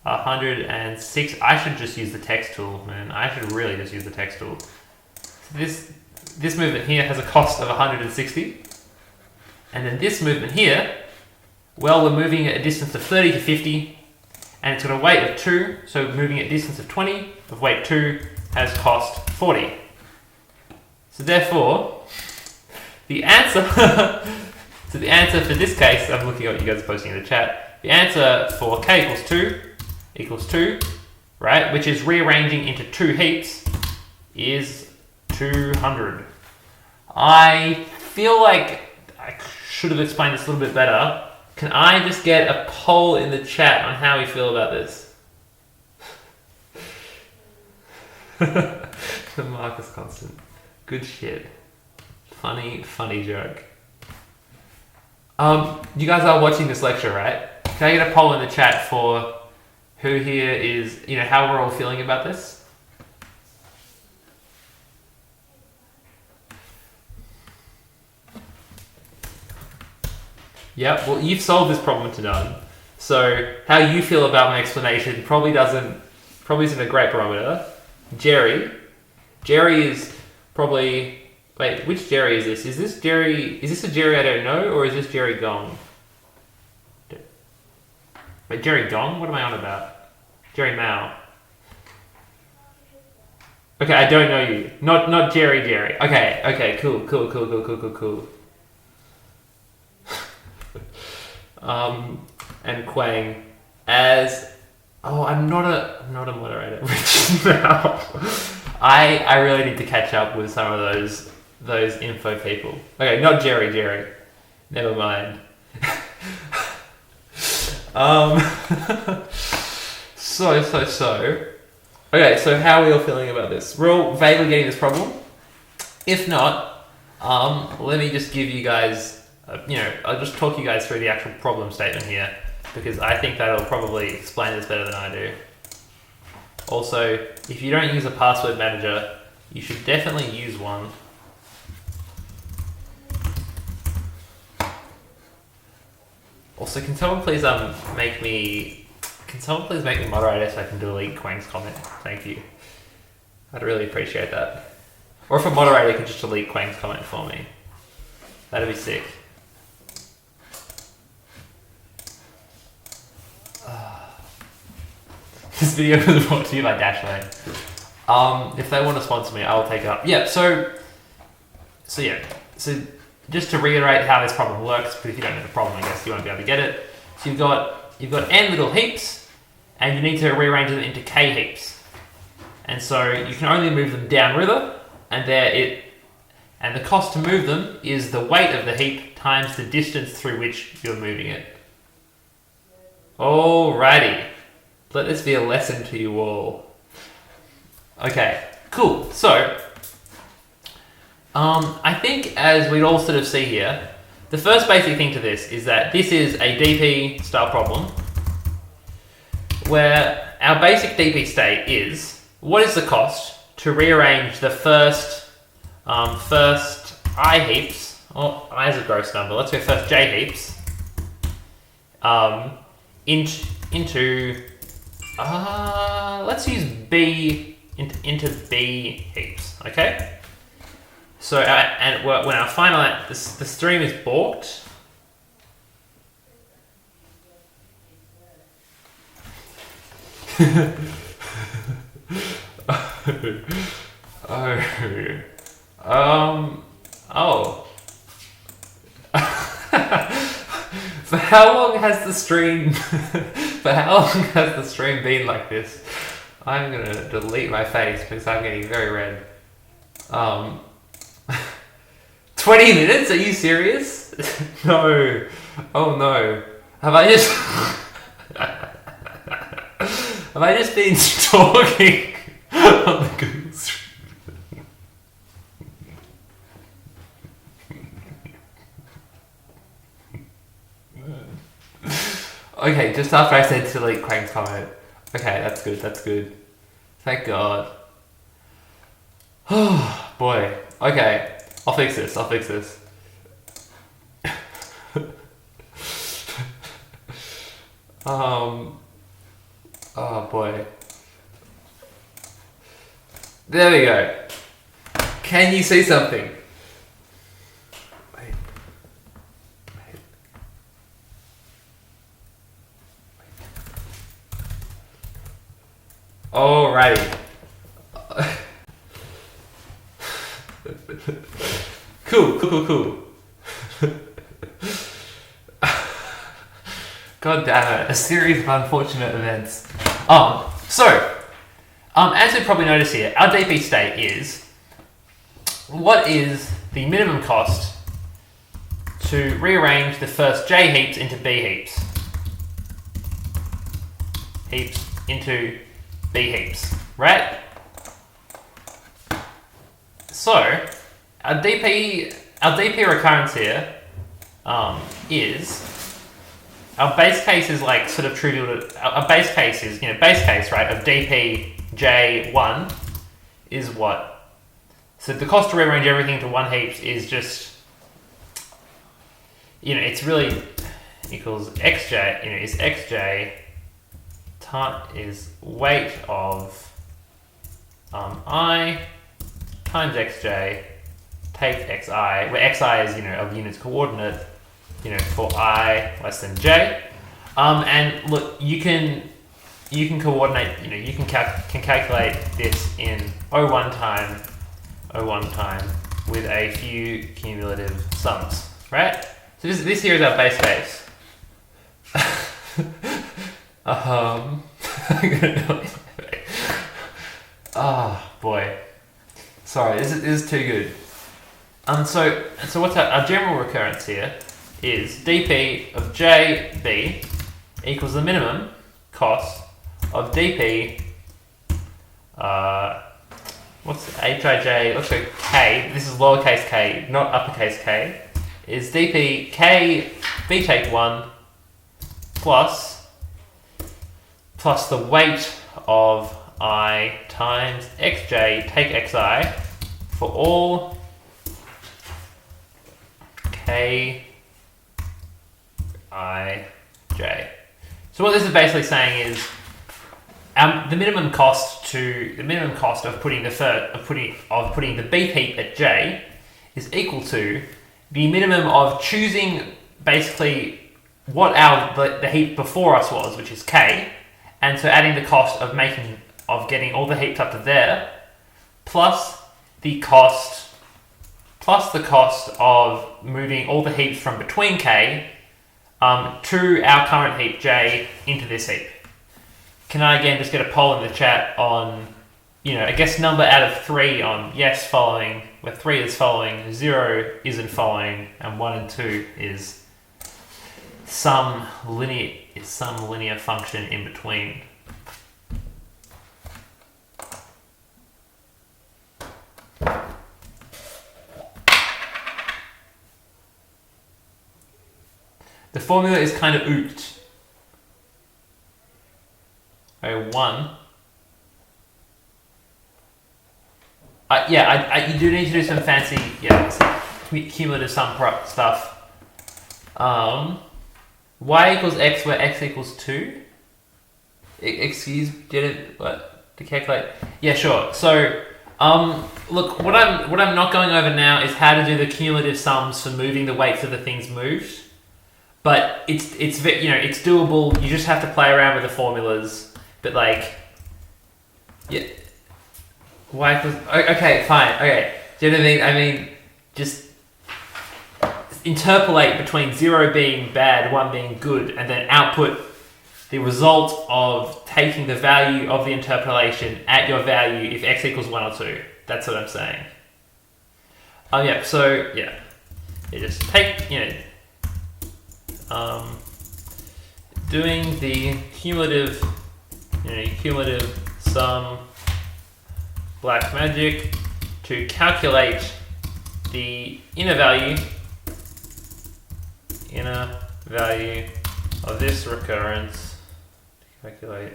106. I should just use the text tool, man. I should really just use the text tool. So this movement here has a cost of 160. And then this movement here, well, we're moving at a distance of 30 to 50, and it's got a weight of 2, so moving at a distance of 20, of weight 2, has cost 40. So therefore, the answer so the answer for this case, I'm looking at what you guys are posting in the chat, the answer for k equals 2, right, which is rearranging into 2 heaps, is 200. I feel like I should have explained this a little bit better. Can I just get a poll in the chat on how we feel about this? The Marcus Constant. Good shit. Funny joke. You guys are watching this lecture, right? Can I get a poll in the chat for who here is, how we're all feeling about this? Yep, well, you've solved this problem to none. So how you feel about my explanation probably isn't a great barometer. Jerry is probably, wait, which Jerry is this? Is this a Jerry I don't know, or is this Jerry Gong? Wait, Jerry Gong? What am I on about? Jerry Mao. Okay, I don't know you. Not Jerry. Okay, cool. And Quang as I'm not a moderator now. I really need to catch up with some of those info people. Okay, not Jerry. Never mind. So. Okay, so how are we all feeling about this? We're all vaguely getting this problem. If not, let me just give you guys, I'll just talk you guys through the actual problem statement here, because I think that'll probably explain this better than I do. Also, if you don't use a password manager, you should definitely use one. Also, can someone please make me moderator so I can delete Quang's comment? Thank you. I'd really appreciate that. Or if a moderator could just delete Quang's comment for me. That'd be sick. This video was brought to you by Dashlane. If they want to sponsor me, I'll take it up. Yeah, so just to reiterate how this problem works, because if you don't know the problem, I guess you won't be able to get it. So you've got n little heaps, and you need to rearrange them into k heaps. And so you can only move them downriver, and the cost to move them is the weight of the heap times the distance through which you're moving it. Alrighty. Let this be a lesson to you all. Okay, cool. So, I think as we'd all sort of see here, the first basic thing to this is that this is a DP style problem where our basic DP state is, what is the cost to rearrange the first I heaps, or I is a gross number, let's go first J heaps, into let's use B into B heaps, okay? So, when our final, the stream is balked, For how long has the stream For how long has the stream been like this? I'm gonna delete my face because I'm getting very red. 20 minutes? Are you serious? No. Oh no. Have I just have I just been talking on the Google stream? Okay, just after I said delete Craig's comment. Okay, that's good, that's good. Thank God. Oh, boy. Okay, I'll fix this, oh, boy. There we go. Can you see something? Alrighty. Cool. God damn it, a series of unfortunate events. As you probably noticed here, our DP state is, what is the minimum cost to rearrange the first J heaps into B heaps? Heaps into B heaps, right? So, our DP recurrence here is, our base case is like sort of trivial to, our base case is, base case, right, of DP J1 is what? So the cost to rearrange everything to one heaps is just, it's really equals xj, is xj is weight of I times xj take xi, where xi is, of units coordinate, for I less than j. And look, you can coordinate, you can calculate this in O1 time with a few cumulative sums, right? So this here is our base case. Boy. Sorry, this is too good. So what's our general recurrence here is dp of jb equals the minimum cost of dp, what's hij, let's go k, this is lowercase k, not uppercase k, is dp k b take 1 plus the weight of I times xj take xi for all k I j. So what this is basically saying is the minimum cost of putting the B heap at j is equal to the minimum of choosing basically what the heap before us was, which is k, and so adding the cost of getting all the heaps up to there, plus the cost of moving all the heaps from between k to our current heap j into this heap. Can I again just get a poll in the chat on, I guess number out of 3 on yes following, where 3 is following, 0 isn't following, and 1 and 2 is some linear function in between. The formula is kind of ooped. Okay, 1. You do need to do some fancy, cumulative sum stuff. Y equals x where x equals 2. To calculate? Yeah, sure. So, look, what I'm not going over now is how to do the cumulative sums for moving the weights of the things moved. But it's doable. You just have to play around with the formulas. But y equals, okay, fine, okay. Do you know what I mean? I mean, just interpolate between 0 being bad, 1 being good, and then output the result of taking the value of the interpolation at your value if x equals 1 or 2. That's what I'm saying. Yeah, so, yeah. You just take, doing the cumulative sum black magic to calculate the inner value of this recurrence. Calculate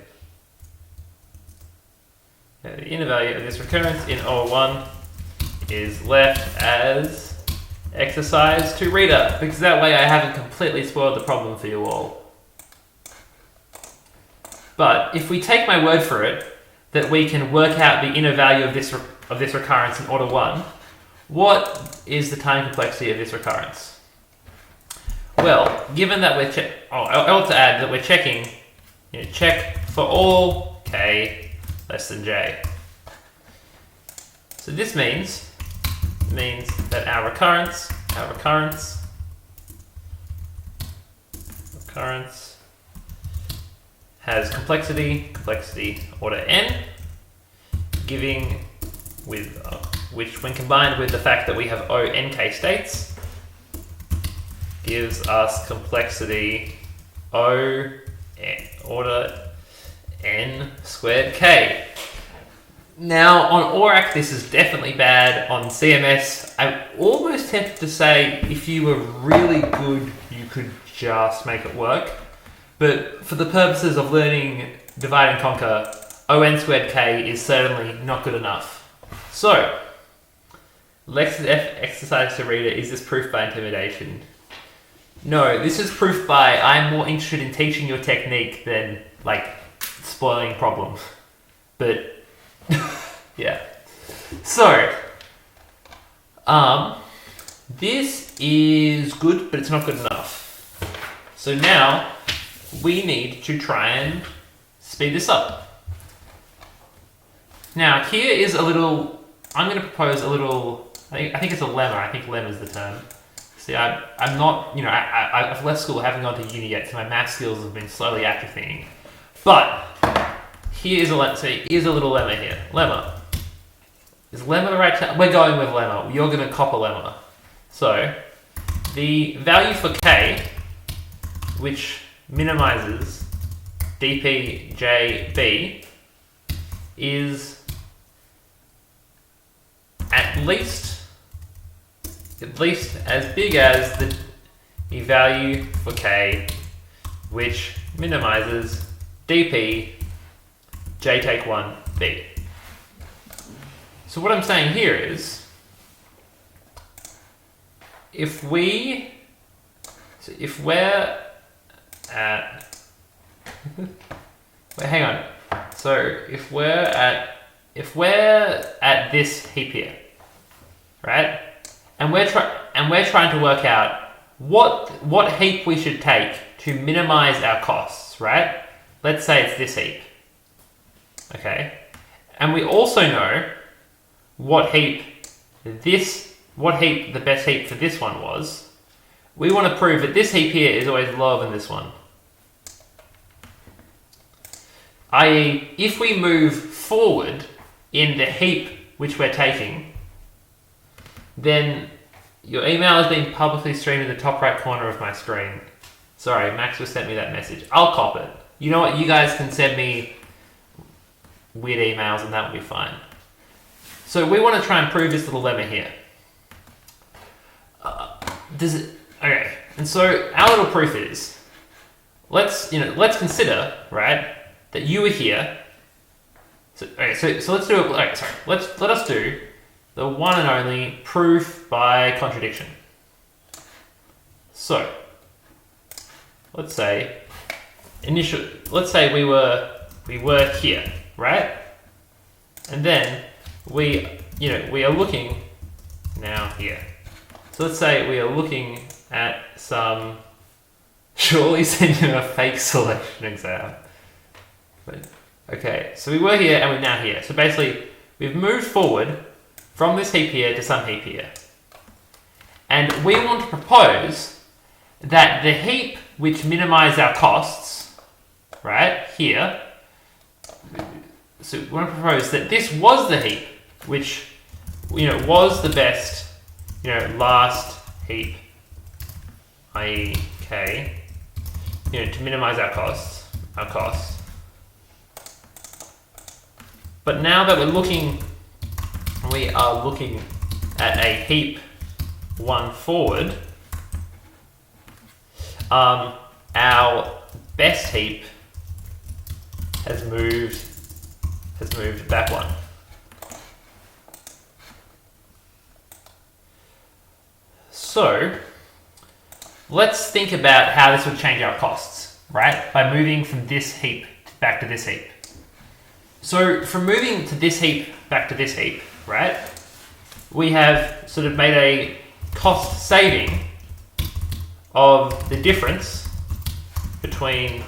the inner value of this recurrence in O1 is left as exercise to reader, because that way I haven't completely spoiled the problem for you all. But if we take my word for it that we can work out the inner value of this recurrence in order 1, what is the time complexity of this recurrence? Well, given that we're I want to add that we're checking, check for all k less than j. So this means that our recurrence has complexity order n, giving with which, when combined with the fact that we have O nk states, gives us complexity O order n squared k. Now, on ORAC, this is definitely bad. On CMS, I'm almost tempted to say if you were really good, you could just make it work. But for the purposes of learning divide and conquer, O(n) squared k is certainly not good enough. So, Lex's F exercise to reader, is this proof by intimidation? No, this is proof by I'm more interested in teaching your technique than, spoiling problems. But, yeah. So, this is good, but it's not good enough. So now, we need to try and speed this up. Now, here is I'm going to propose a little, I think it's a lemma. I think lemma is the term. See, I'm not, I've left school, I haven't gone to uni yet, so my math skills have been slowly atrophying. But, here's a little lemma here. Lemma. Is lemma the right term? We're going with lemma. You're going to cop a lemma. So, the value for k, which minimizes dpjb, is at least as big as the value for k, which minimizes dp j take 1 b. So what I'm saying here is, if we're at wait, hang on. So if we're at this heap here, right? And we're trying to work out what heap we should take to minimize our costs, right? Let's say it's this heap. Okay? And we also know what heap the best heap for this one was. We want to prove that this heap here is always lower than this one. I.e., if we move forward in the heap which we're taking, then your email has been publicly streamed in the top right corner of my screen. Sorry, Max just sent me that message. I'll cop it. You know what? You guys can send me weird emails and that will be fine. So we want to try and prove this little lemma here. Okay, and so our little proof is, let's consider, right, that you were here. So let's do it. Okay, sorry. Let us do the one and only proof by contradiction. So let's say we were here, right? And then we are looking now here. So let's say we are looking at some, surely send you a fake selection exam. But, okay, so we were here and we're now here. So basically, we've moved forward from this heap here to some heap here. And we want to propose that the heap which minimize our costs right, here, so we want to propose that this was the heap, which, was the best, last heap, i.e. k, to minimize our costs. But now that we are looking at a heap 1 forward, our best heap has moved back 1. So let's think about how this would change our costs, right? By moving from this heap back to this heap. So from moving to this heap back to this heap, right, we have sort of made a cost saving of the difference between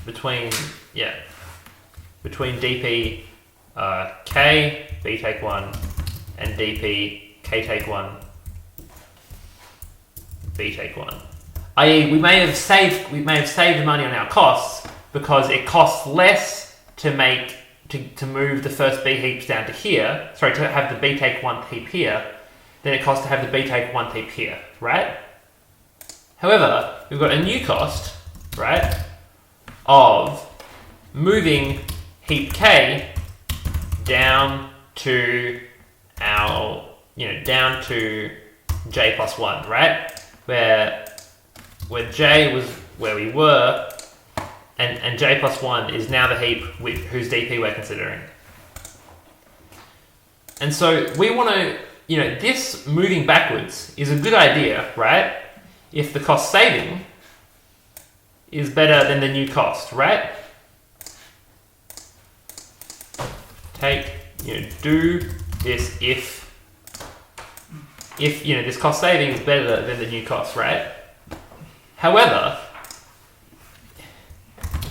between dp k b take 1 and dp k take 1 b take 1. I.e., we may have saved money on our costs because it costs less to move the first b heaps down to here. Sorry, to have the b take 1 heap here, than it costs to have the b take 1 heap here, right? However, we've got a new cost, right, of moving heap k down to our, down to j plus 1, right? Where j was where we were, and j plus 1 is now the heap whose dp we're considering. And so we want to, this moving backwards is a good idea, right? If the cost saving is better than the new cost, right? Do this if this cost saving is better than the new cost, right? However,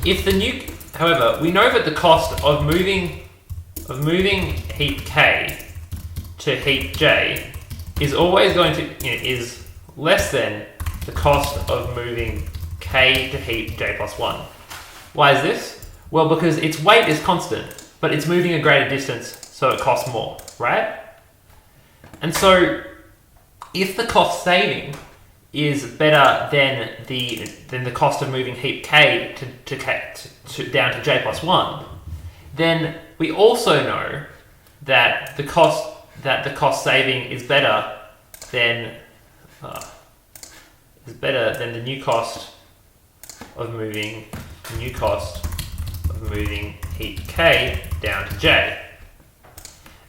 we know that the cost of moving heap k to heap j is always going to is less than the cost of moving k to heap j plus 1. Why is this? Well, because its weight is constant, but it's moving a greater distance, so it costs more, right? And so if the cost saving is better than the cost of moving heap k down to j plus 1, then we also know that the cost saving is better than the new cost of moving heap k down to j.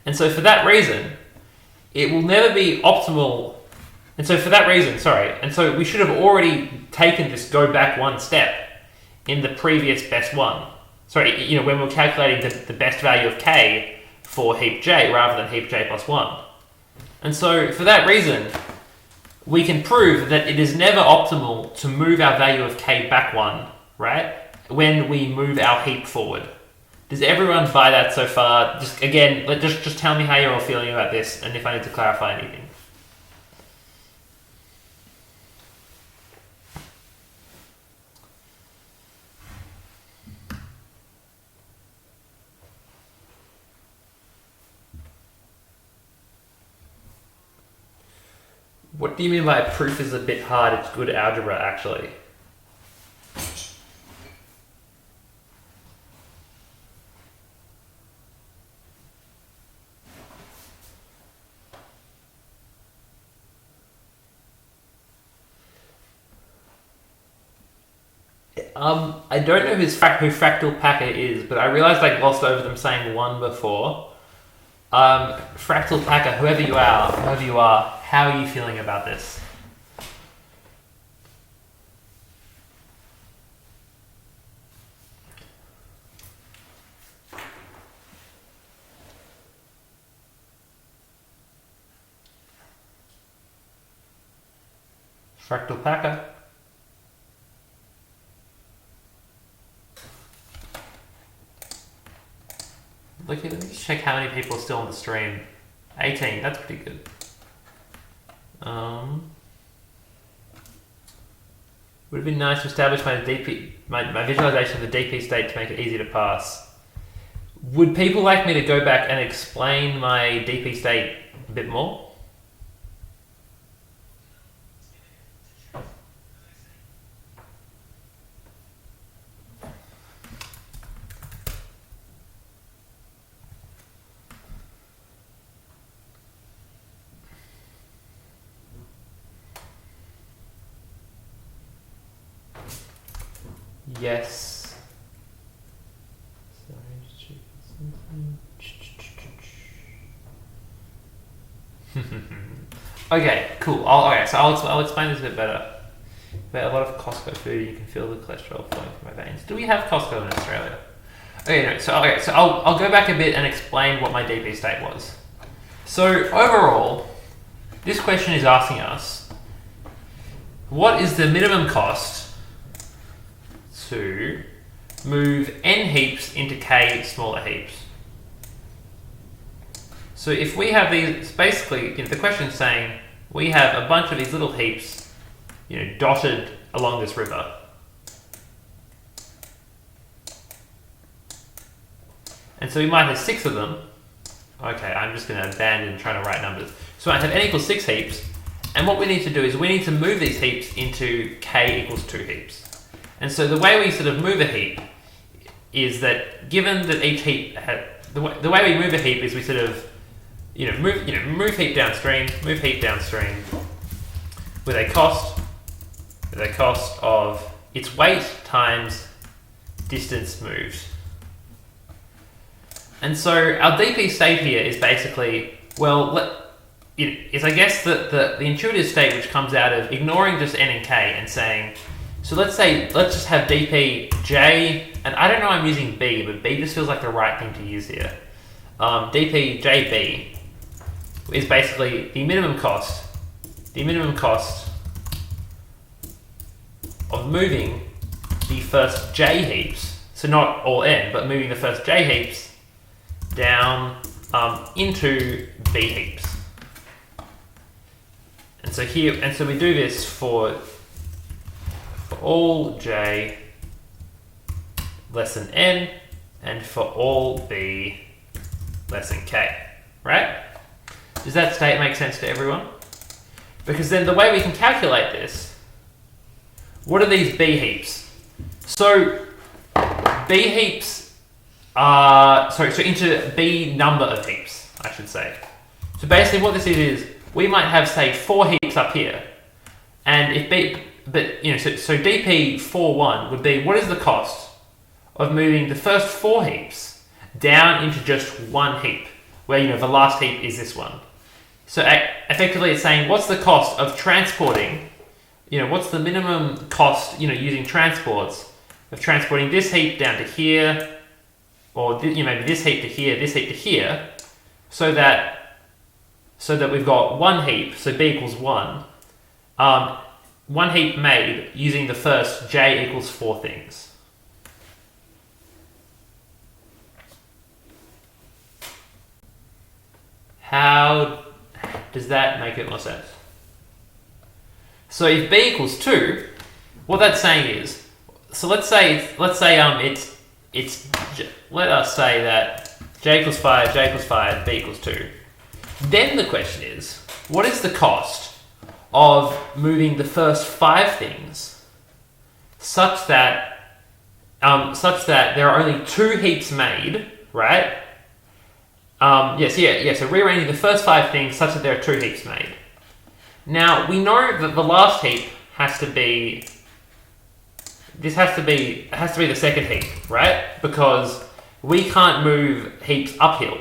And so for that reason, it will never be optimal. And so we should have already taken this go back 1 step in the previous best one. When we're calculating the best value of k for heap j rather than heap j plus 1. And so for that reason, we can prove that it is never optimal to move our value of k back 1, right? When we move our heap forward. Does everyone buy that so far? Just tell me how you're all feeling about this and if I need to clarify anything. What do you mean by proof is a bit hard? It's good algebra, actually. I don't know who Fractal Packer is, but I realized I glossed over them saying 1 before. Fractal Packer, whoever you are, how are you feeling about this? Fractal Packer. Look here, let me just check how many people are still on the stream. 18, that's pretty good. Would have been nice to establish my visualization of the DP state to make it easy to pass. Would people like me to go back and explain my DP state a bit more? Yes. Sorry, just checking something. Okay, cool. I'll explain this a bit better. About a lot of Costco food, you can feel the cholesterol flowing through my veins. Do we have Costco in Australia? So I'll go back a bit and explain what my DP state was. So overall, this question is asking us, what is the minimum cost to move n heaps into k smaller heaps? So if we have these, basically, the question is saying we have a bunch of these little heaps, dotted along this river. And so we might have 6 of them. Okay, I'm just going to abandon trying to write numbers. So I have n equals 6 heaps, and what we need to do is we need to move these heaps into k equals 2 heaps. And so the way we sort of move a heap is that, given that each heap the way we move a heap is we sort of move heap downstream with a cost of its weight times distance moved. And so our DP state here is basically, is I guess the intuitive state which comes out of ignoring just n and k and saying, so let's just have DP J, and I don't know I'm using B, but B just feels like the right thing to use here. DP JB is basically the minimum cost of moving the first J heaps, so not all n, but moving the first J heaps down into B heaps. And so we do this for all J less than n and for all B less than k, right? Does that state make sense to everyone? Because then the way we can calculate this, what are these B heaps? So B heaps are, so into B number of heaps, I should say. So basically what this is we might have, say, 4 heaps up here, and if B, so DP 4.1 would be, what is the cost of moving the first 4 heaps down into just one heap, where the last heap is this one. So effectively it's saying, what's the cost of transporting, what's the minimum cost, using transports, of transporting this heap down to here, or maybe this heap to here, so that we've got one heap, so B equals 1, one heap made using the first J equals 4 things. How does that make it more sense? So if B equals 2, what that's saying is, so let's say let us say that J equals 5, B equals 2. Then the question is, what is the cost of moving the first 5 things such that there are only 2 heaps made, right? So rearranging the first 5 things such that there are 2 heaps made. Now we know that the last heap has to be the second heap, right? Because we can't move heaps uphill,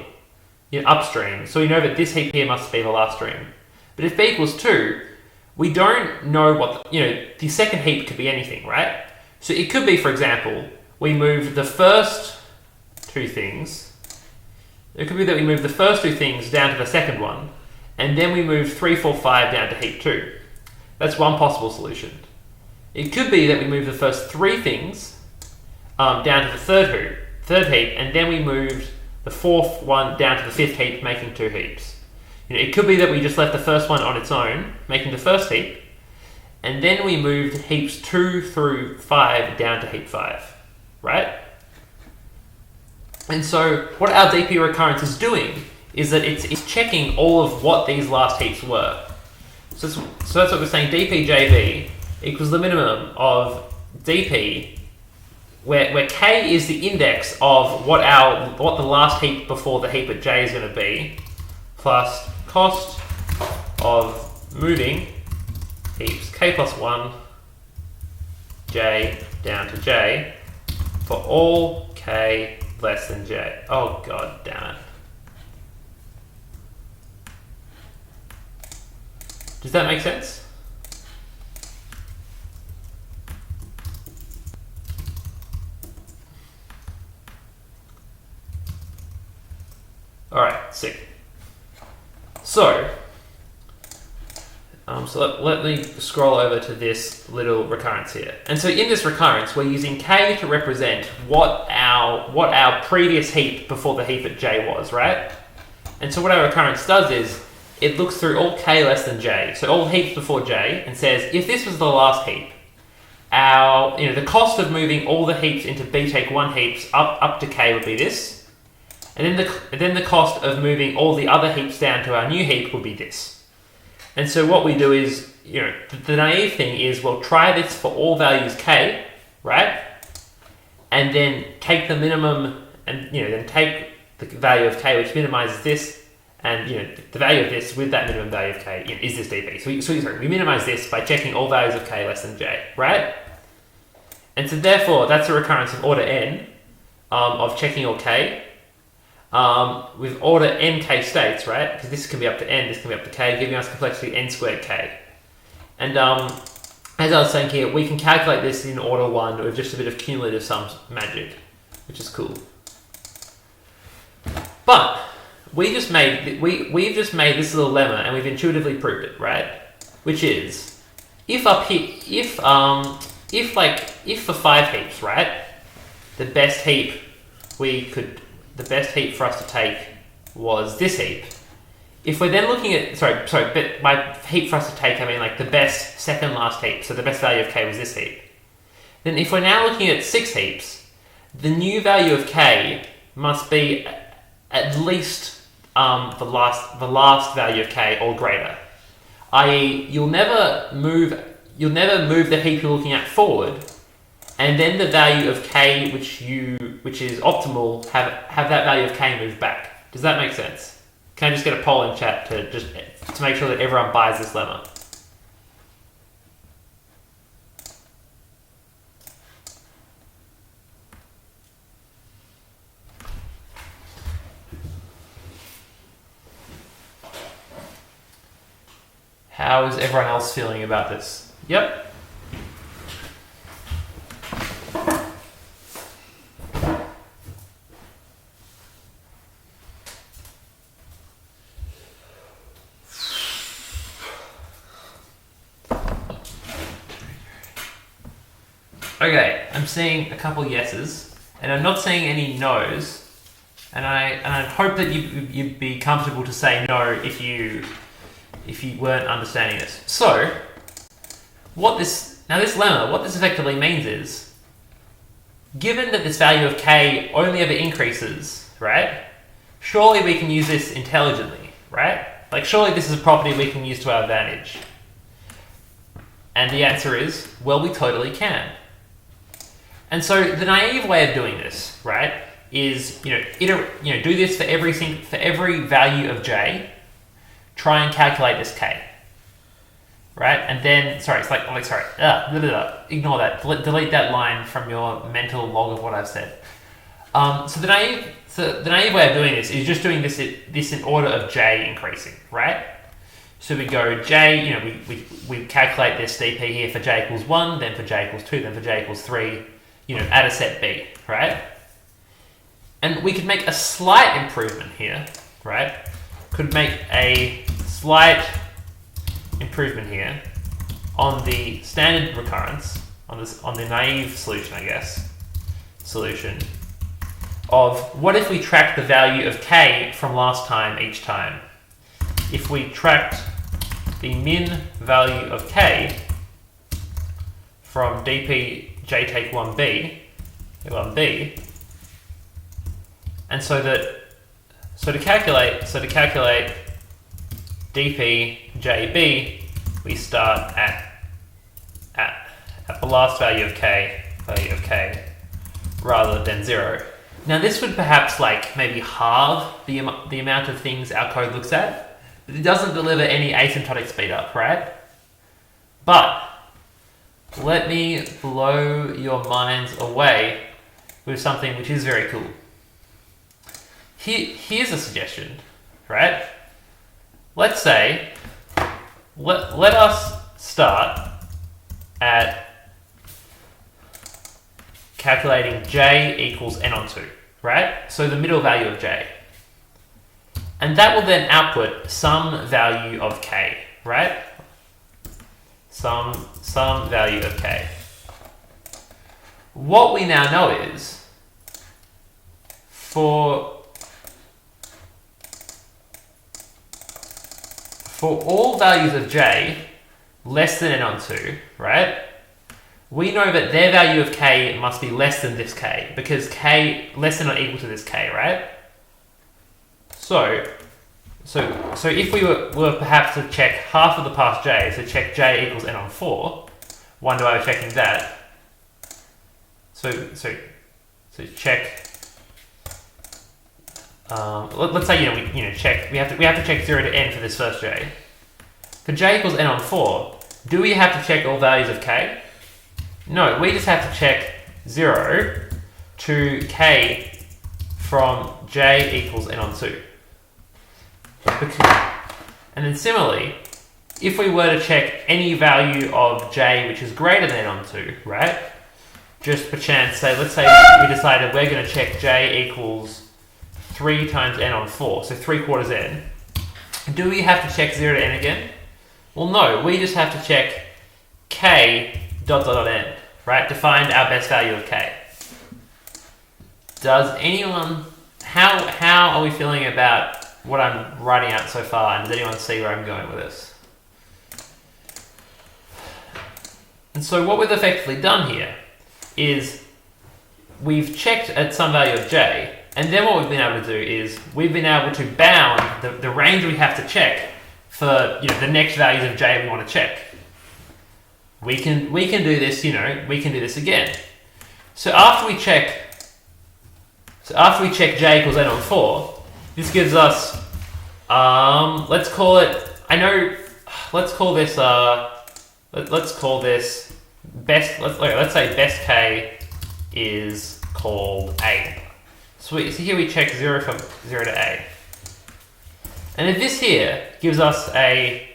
upstream. So we know that this heap here must be the last stream. But if B equals 2, we don't know what the second heap could be anything, right? So it could be, for example, we move the first 2 things. It could be that we move the first 2 things down to the second one, and then we move 3, 4, 5 down to heap 2. That's one possible solution. It could be that we move the first 3 things down to the third heap, and then we moved the 4th one down to the 5th heap, making 2 heaps. It could be that we just left the first one on its own, making the first heap, and then we moved heaps 2 through 5 down to heap 5, right? And so what our DP recurrence is doing is that it's checking all of what these last heaps were. So that's what we're saying, dpjv equals the minimum of dp, where k is the index of what the last heap before the heap at j is going to be, plus cost of moving heaps k plus 1 j down to j for all k less than j. Oh god damn it. Does that make sense? Alright, sick. So let me scroll over to this little recurrence here. And so in this recurrence, we're using k to represent what our previous heap before the heap at j was, right? And so what our recurrence does is it looks through all k less than j, so all heaps before j, and says if this was the last heap, the cost of moving all the heaps into b take 1 heaps up to k would be this, and then the cost of moving all the other heaps down to our new heap would be this. And so what we do is, the naive thing is we'll try this for all values k, right? And then take the minimum, and then take the value of k which minimizes this, and the value of this with that minimum value of k is this dp. So we minimize this by checking all values of k less than j, right? And so therefore that's a recurrence of order n of checking all k with order nk states, right? Because this can be up to n, this can be up to k, giving us complexity n squared k. And as I was saying here, we can calculate this in order 1 with just a bit of cumulative sums magic, which is cool. But we've just made this little lemma, and we've intuitively proved it, right? Which is if for 5 heaps, right, the best heap for us to take was this heap. If we're then looking at but by heap for us to take I mean like the best second last heap, so the best value of k was this heap. Then if we're now looking at 6 heaps, the new value of k must be at least the last value of k or greater, i.e. you'll never move the heap you're looking at forward, and then the value of k which is optimal have that value of k move back. Does that make sense? Can I just get a poll in chat to make sure that everyone buys this lemma? How is everyone else feeling about this? Yep. Okay, I'm seeing a couple yeses, and I'm not seeing any no's, and I hope that you'd be comfortable to say no if you weren't understanding this. So, this lemma, what this effectively means is, given that this value of k only ever increases, right? Surely we can use this intelligently, right? Like surely this is a property we can use to our advantage. And the answer is, well, we totally can. And so the naive way of doing this, right, is do this for every value of j. Try and calculate this k, right? And then ignore that. Delete that line from your mental log of what I've said. So the naive way of doing this is just doing this in order of j increasing, right? So we go j. We calculate this dp here for j equals 1, then for j equals 2, then for j equals 3. At a set b, right? And we could make a slight improvement here, right? Could make a slight improvement here on the standard recurrence, on the naive solution, I guess, of what if we tracked the value of k from last time each time? If we tracked the min value of k from dp j take 1b, and so to calculate dp jb, we start at the last value of k rather than 0. Now this would perhaps like maybe halve the amount of things our code looks at, but it doesn't deliver any asymptotic speed up, right? But let me blow your minds away with something which is very cool. Here's a suggestion, right? Let's say, let us start at calculating j equals n on 2, right? So the middle value of j. And that will then output some value of k, right? Some value of k. What we now know is for all values of j less than n on 2, right? We know that their value of k must be less than this k, because k less than or equal to this k, right? So if we were perhaps to check half of the past j, so check j equals n on 4, one way of checking that. So check. Let's say we have to check 0 to n for this first j. For j equals n on 4, do we have to check all values of k? No, we just have to check 0 to k from j equals n on 2. And then similarly, if we were to check any value of j which is greater than n on 2, right? Just per chance, let's say we decided we're going to check j equals 3 times n on 4, so 3/4 n. Do we have to check 0 to n again? Well, no, we just have to check k ... n, right, to find our best value of k. Does anyone, how are we feeling about what I'm writing out so far, and does anyone see where I'm going with this? And so what we've effectively done here is we've checked at some value of j, and then what we've been able to do is we've been able to bound the range we have to check for the next values of j we want to check. We can do this, we can do this again. So after we check j equals n on 4, this gives us let's call this best. Let's say best k is called a. So here we check 0 from 0 to a. And if this here gives us a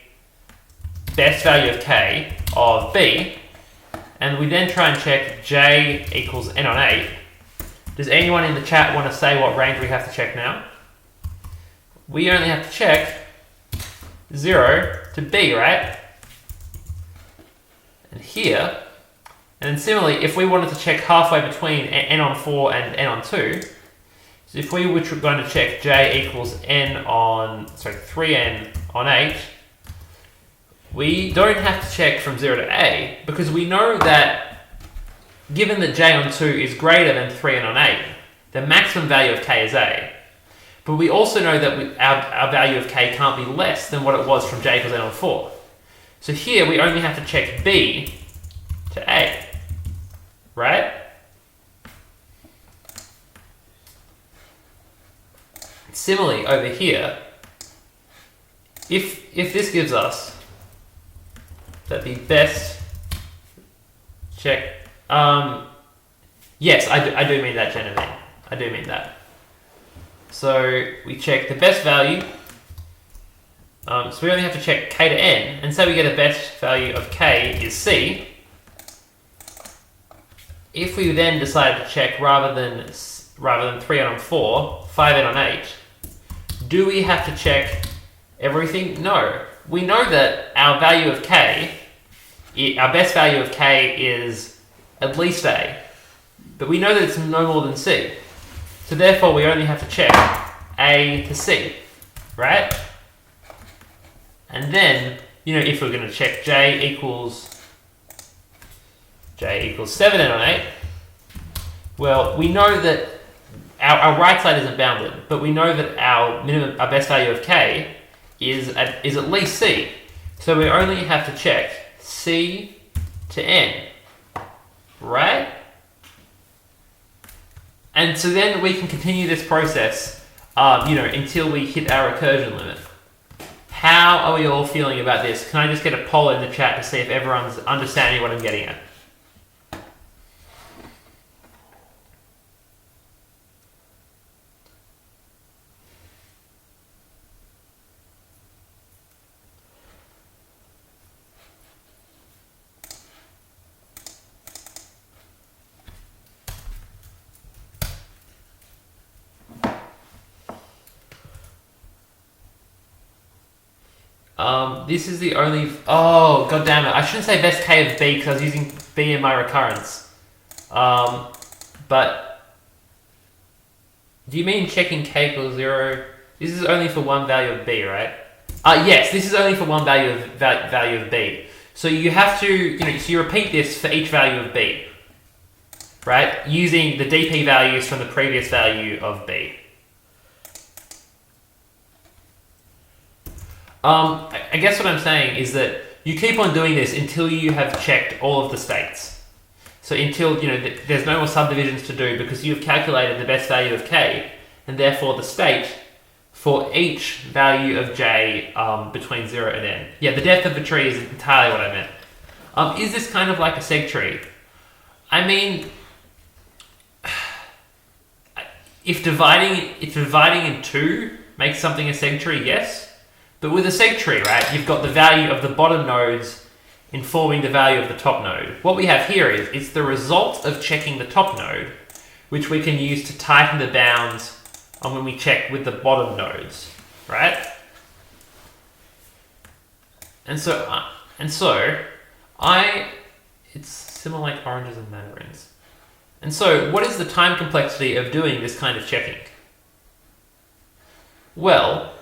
best value of k of b, and we then try and check j equals n on 8, does anyone in the chat want to say what range we have to check now? We only have to check 0 to b, right? And here, and then similarly, if we wanted to check halfway between n on 4 and n on 2, so if we were going to check j equals 3n on 8, we don't have to check from 0 to a, because we know that given that j on 2 is greater than 3n on 8, the maximum value of k is a. But we also know that our value of k can't be less than what it was from j equals n on 4. So here we only have to check b to a, right? Similarly, over here, if this gives us that the best check, yes, I do mean that, Genevieve. I do mean that. So we check the best value. So we only have to check k to n, and say we get a best value of k is c. If we then decide to check rather than 3n on 4, 5n on 8, do we have to check everything? No. We know that our value of k, our best value of k is at least a, but we know that it's no more than c. So therefore we only have to check a to c, right? And then, if we're going to check j equals j equals 7n on 8, well, we know that our right side isn't bounded, but we know that our best value of k is at least c. So we only have to check c to n, right? And so then we can continue this process, until we hit our recursion limit. How are we all feeling about this? Can I just get a poll in the chat to see if everyone's understanding what I'm getting at? This is the only... Oh, god damn it. I shouldn't say best k of b because I was using b in my recurrence. But... Do you mean checking k equals 0? This is only for one value of b, right? Yes, this is only for one value of b. So you have to... so you repeat this for each value of b. Right? Using the dp values from the previous value of b. I guess what I'm saying is that you keep on doing this until you have checked all of the states. So until, there's no more subdivisions to do because you've calculated the best value of k, and therefore the state for each value of j between 0 and n. Yeah, the depth of the tree is entirely what I meant. Is this kind of like a seg tree? I mean, if dividing in 2 makes something a seg tree, yes. But with a seg tree, right, you've got the value of the bottom nodes informing the value of the top node. What we have here is it's the result of checking the top node, which we can use to tighten the bounds on when we check with the bottom nodes, right? And so it's similar like oranges and mandarins. And so what is the time complexity of doing this kind of checking? Well,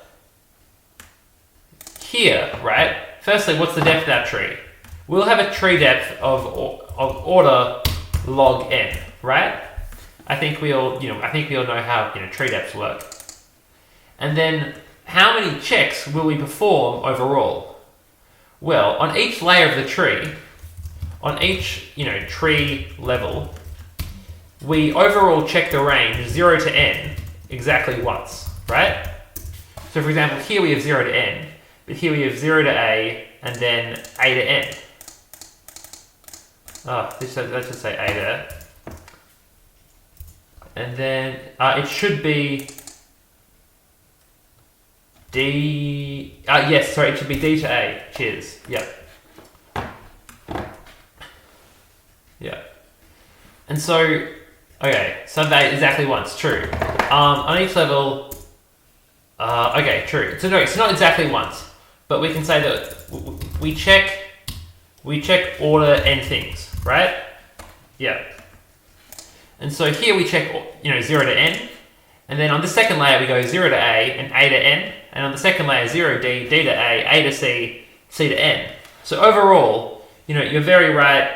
here, right? Firstly, what's the depth of that tree? We'll have a tree depth of order log n, right? I think we all know how tree depths work. And then, how many checks will we perform overall? Well, on each layer of the tree, on each tree level, we overall check the range 0 to n exactly once, right? So, for example, here we have 0 to n. But here we have 0 to a, and then a to n. Let's just say a there. And then it should be d... it should be d to a. Cheers. Yep. Yeah. And so, okay, so that exactly once, true. On each level... okay, true. So no, it's not exactly once. But we can say that we check order n things, right? Yeah. And so here we check 0 to n, and then on the second layer we go 0 to a and a to n, and on the second layer 0 d, d to a to c, c to n. So overall, you're very right.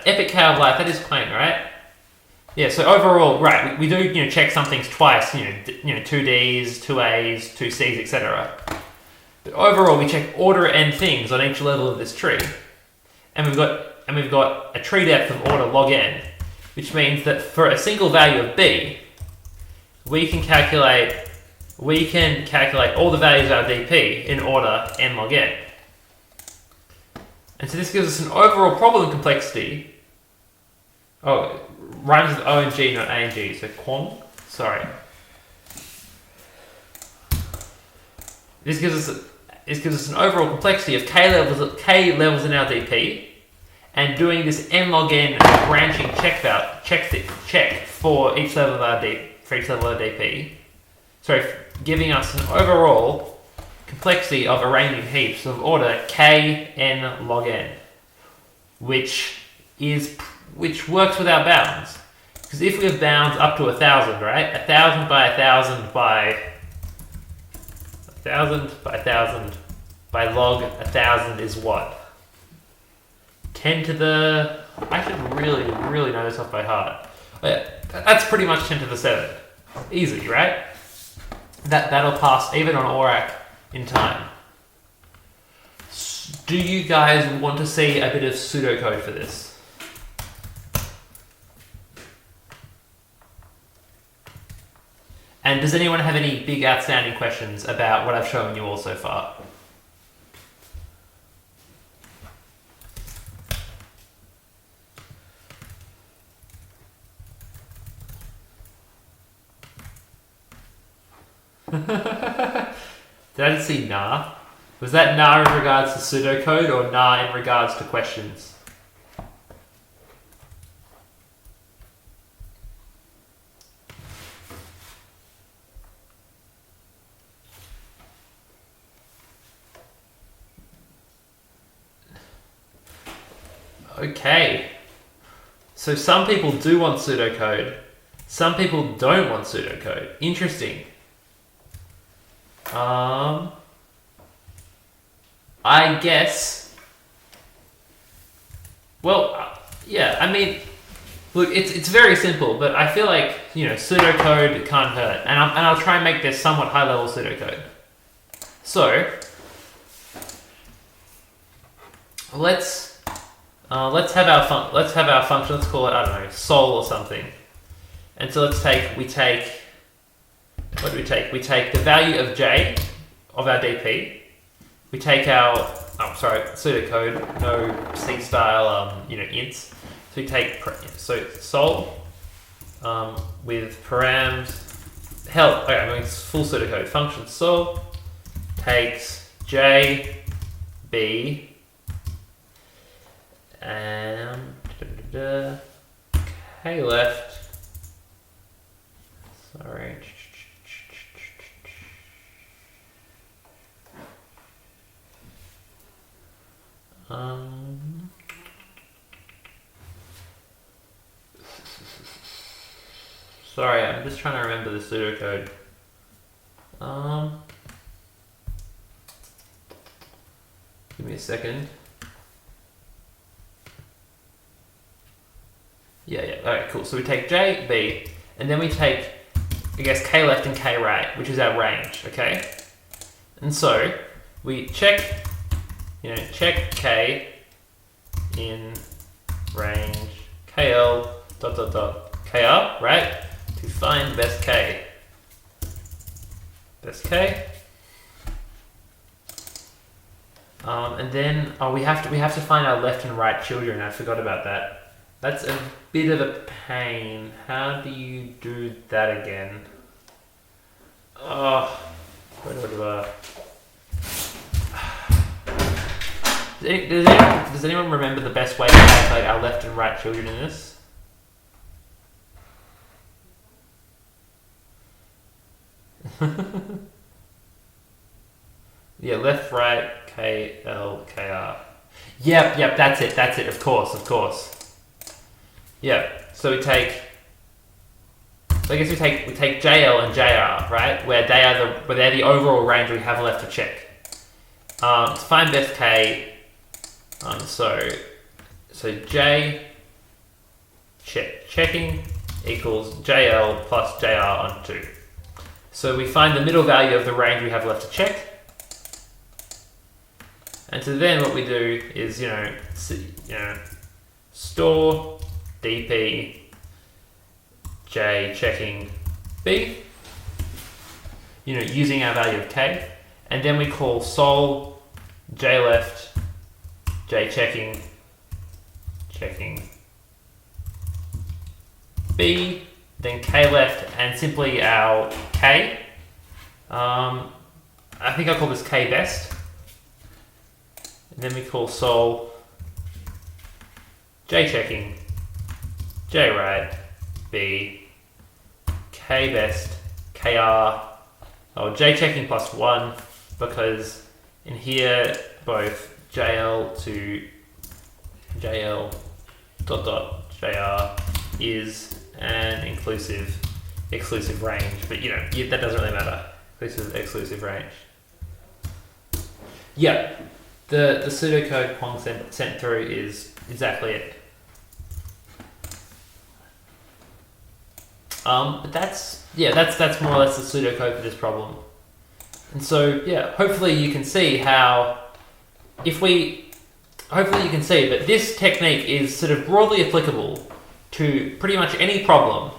Epic cow of life, that is quaint, right? Yeah. So overall, right, we do check some things twice. 2 d's, 2 a's, 2 c's, etc. But overall, we check order n things on each level of this tree, and we've got a tree depth of order log n, which means that for a single value of b, we can calculate all the values of our dp in order n log n. And so this gives us an overall problem complexity. Oh, it rhymes with O and G, not A and G. So quong. Sorry. This gives us an overall complexity of k levels in our DP, and doing this n log n branching check for each level of our DP. Sorry, giving us an overall complexity of arranging heaps of order k n log n, which works with our bounds. Because if we have bounds up to 1,000, right? 1,000 by 1,000 by 1,000 by 1,000 by log 1,000 is what? 10 to the... I should really know this off by heart. Oh, yeah, that's pretty much 10 to the 7. Easy, right? That'll pass even on ORAC in time. Do you guys want to see a bit of pseudocode for this? And does anyone have any big outstanding questions about what I've shown you all so far? Did I just see nah? Was that nah in regards to pseudocode or nah in regards to questions? Okay. So some people do want pseudocode. Some people don't want pseudocode. Interesting. I guess. Well, yeah. I mean, look, it's very simple, but I feel like pseudocode can't hurt, and I'll try and make this somewhat high level pseudocode. So let's have our function. Let's call it, I don't know, sol or something. And so we take what do we take? We take the value of j of our DP. We take our pseudocode, no C style ints. So we take sol with params. Okay, I'm going full pseudocode. Function sol takes j b and k left. Sorry. Sorry, I'm just trying to remember the pseudocode. Give me a second. Yeah. Alright, cool. So we take J, B, and then we take, I guess, K left and K right, which is our range, okay? And so we check K in range KL ... KR, right? To find best K. Best K. And then we have to find our left and right children. I forgot about that. That's a bit of a pain. How do you do that again? Does anyone remember the best way to calculate our left and right children in this? Yeah, left, right, K, L, K, R. Yep, that's it, of course. Yep, so we take JL and JR, right? Where they're the overall range we have left to check. To find best K, so J checking equals JL plus JR on 2. So we find the middle value of the range we have left to check. And so then what we do is, store DP J checking B, using our value of K. And then we call sol J left J checking B, then K left, and simply our K. I think I call this K best. And then we call sol J checking J right B, K best KR, J checking plus 1, because in here both JL to JL ... JR is an exclusive range, but that doesn't really matter. Exclusive range. Yeah. The pseudocode Kwong sent through is exactly it. But that's more or less the pseudocode for this problem. And so yeah, hopefully you can see that this technique is sort of broadly applicable to pretty much any problem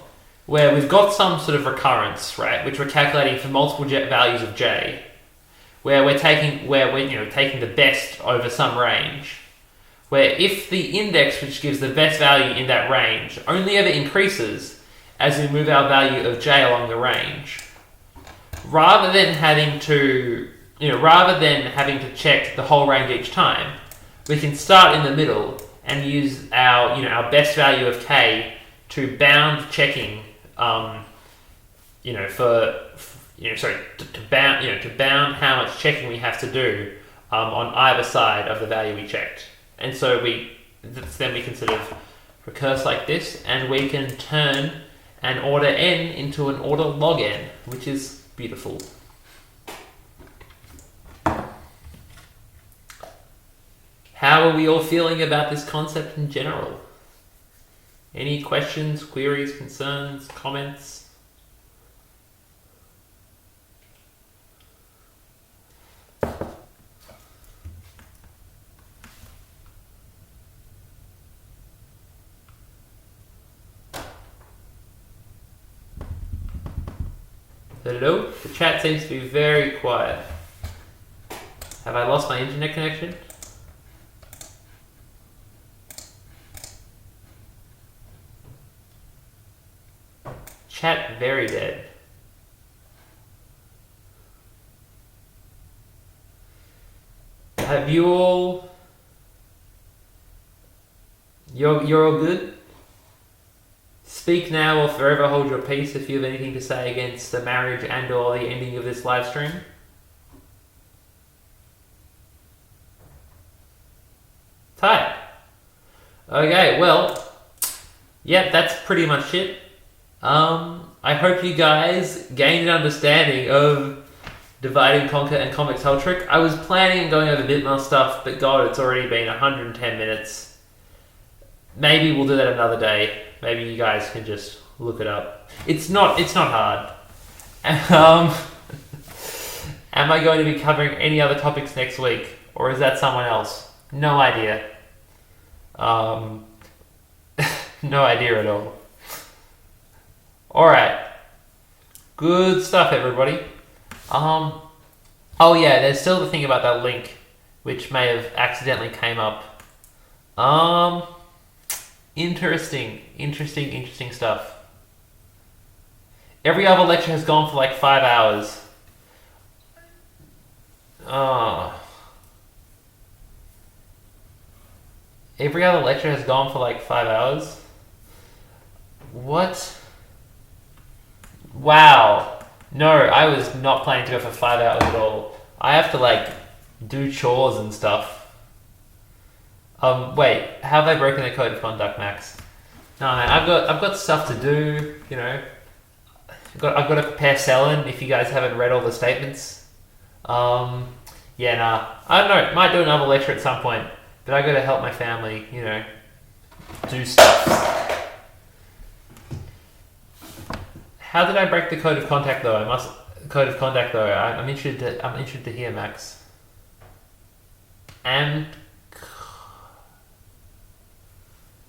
where we've got some sort of recurrence, right, which we're calculating for multiple values of j, where we're taking the best over some range, where if the index which gives the best value in that range only ever increases as we move our value of j along the range, rather than having to check the whole range each time, we can start in the middle and use our best value of k to bound checking, to bound how much checking we have to do on either side of the value we checked. And so then we can sort of recurse like this, and we can turn an order n into an order log n, which is beautiful. How are we all feeling about this concept in general? Any questions, queries, concerns, comments? Hello? The chat seems to be very quiet. Have I lost my internet connection? Chat very dead. Have you all... You're all good? Speak now or forever hold your peace if you have anything to say against the marriage and or the ending of this live stream. Tight. Okay, well, yeah, that's pretty much it. I hope you guys gained an understanding of divide and conquer and convex hull trick. I was planning on going over a bit more stuff, but God, it's already been 110 minutes. Maybe we'll do that another day. Maybe you guys can just look it up. It's not hard. Am I going to be covering any other topics next week? Or is that someone else? No idea. No idea at all. Alright. Good stuff, everybody. Oh yeah, there's still the thing about that link, which may have accidentally came up. Interesting stuff. Every other lecture has gone for like 5 hours. Every other lecture has gone for like 5 hours? What? Wow. No, I was not planning to go for 5 hours at all. I have to like do chores and stuff. Wait, how have I broken the code of conduct, Max? No, man, I've got stuff to do, you know. I've got to prepare Selin if you guys haven't read all the statements. I don't know, might do another lecture at some point, but I got to help my family, you know, do stuff. How did I break the code of conduct though? I'm interested to hear, Max. And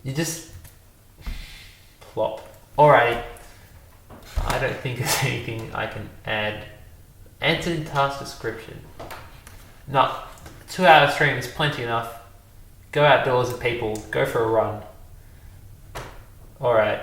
you just plop. Alrighty. I don't think there's anything I can add. Answer in task description. No, 2 hour stream is plenty enough. Go outdoors with people. Go for a run. Alright.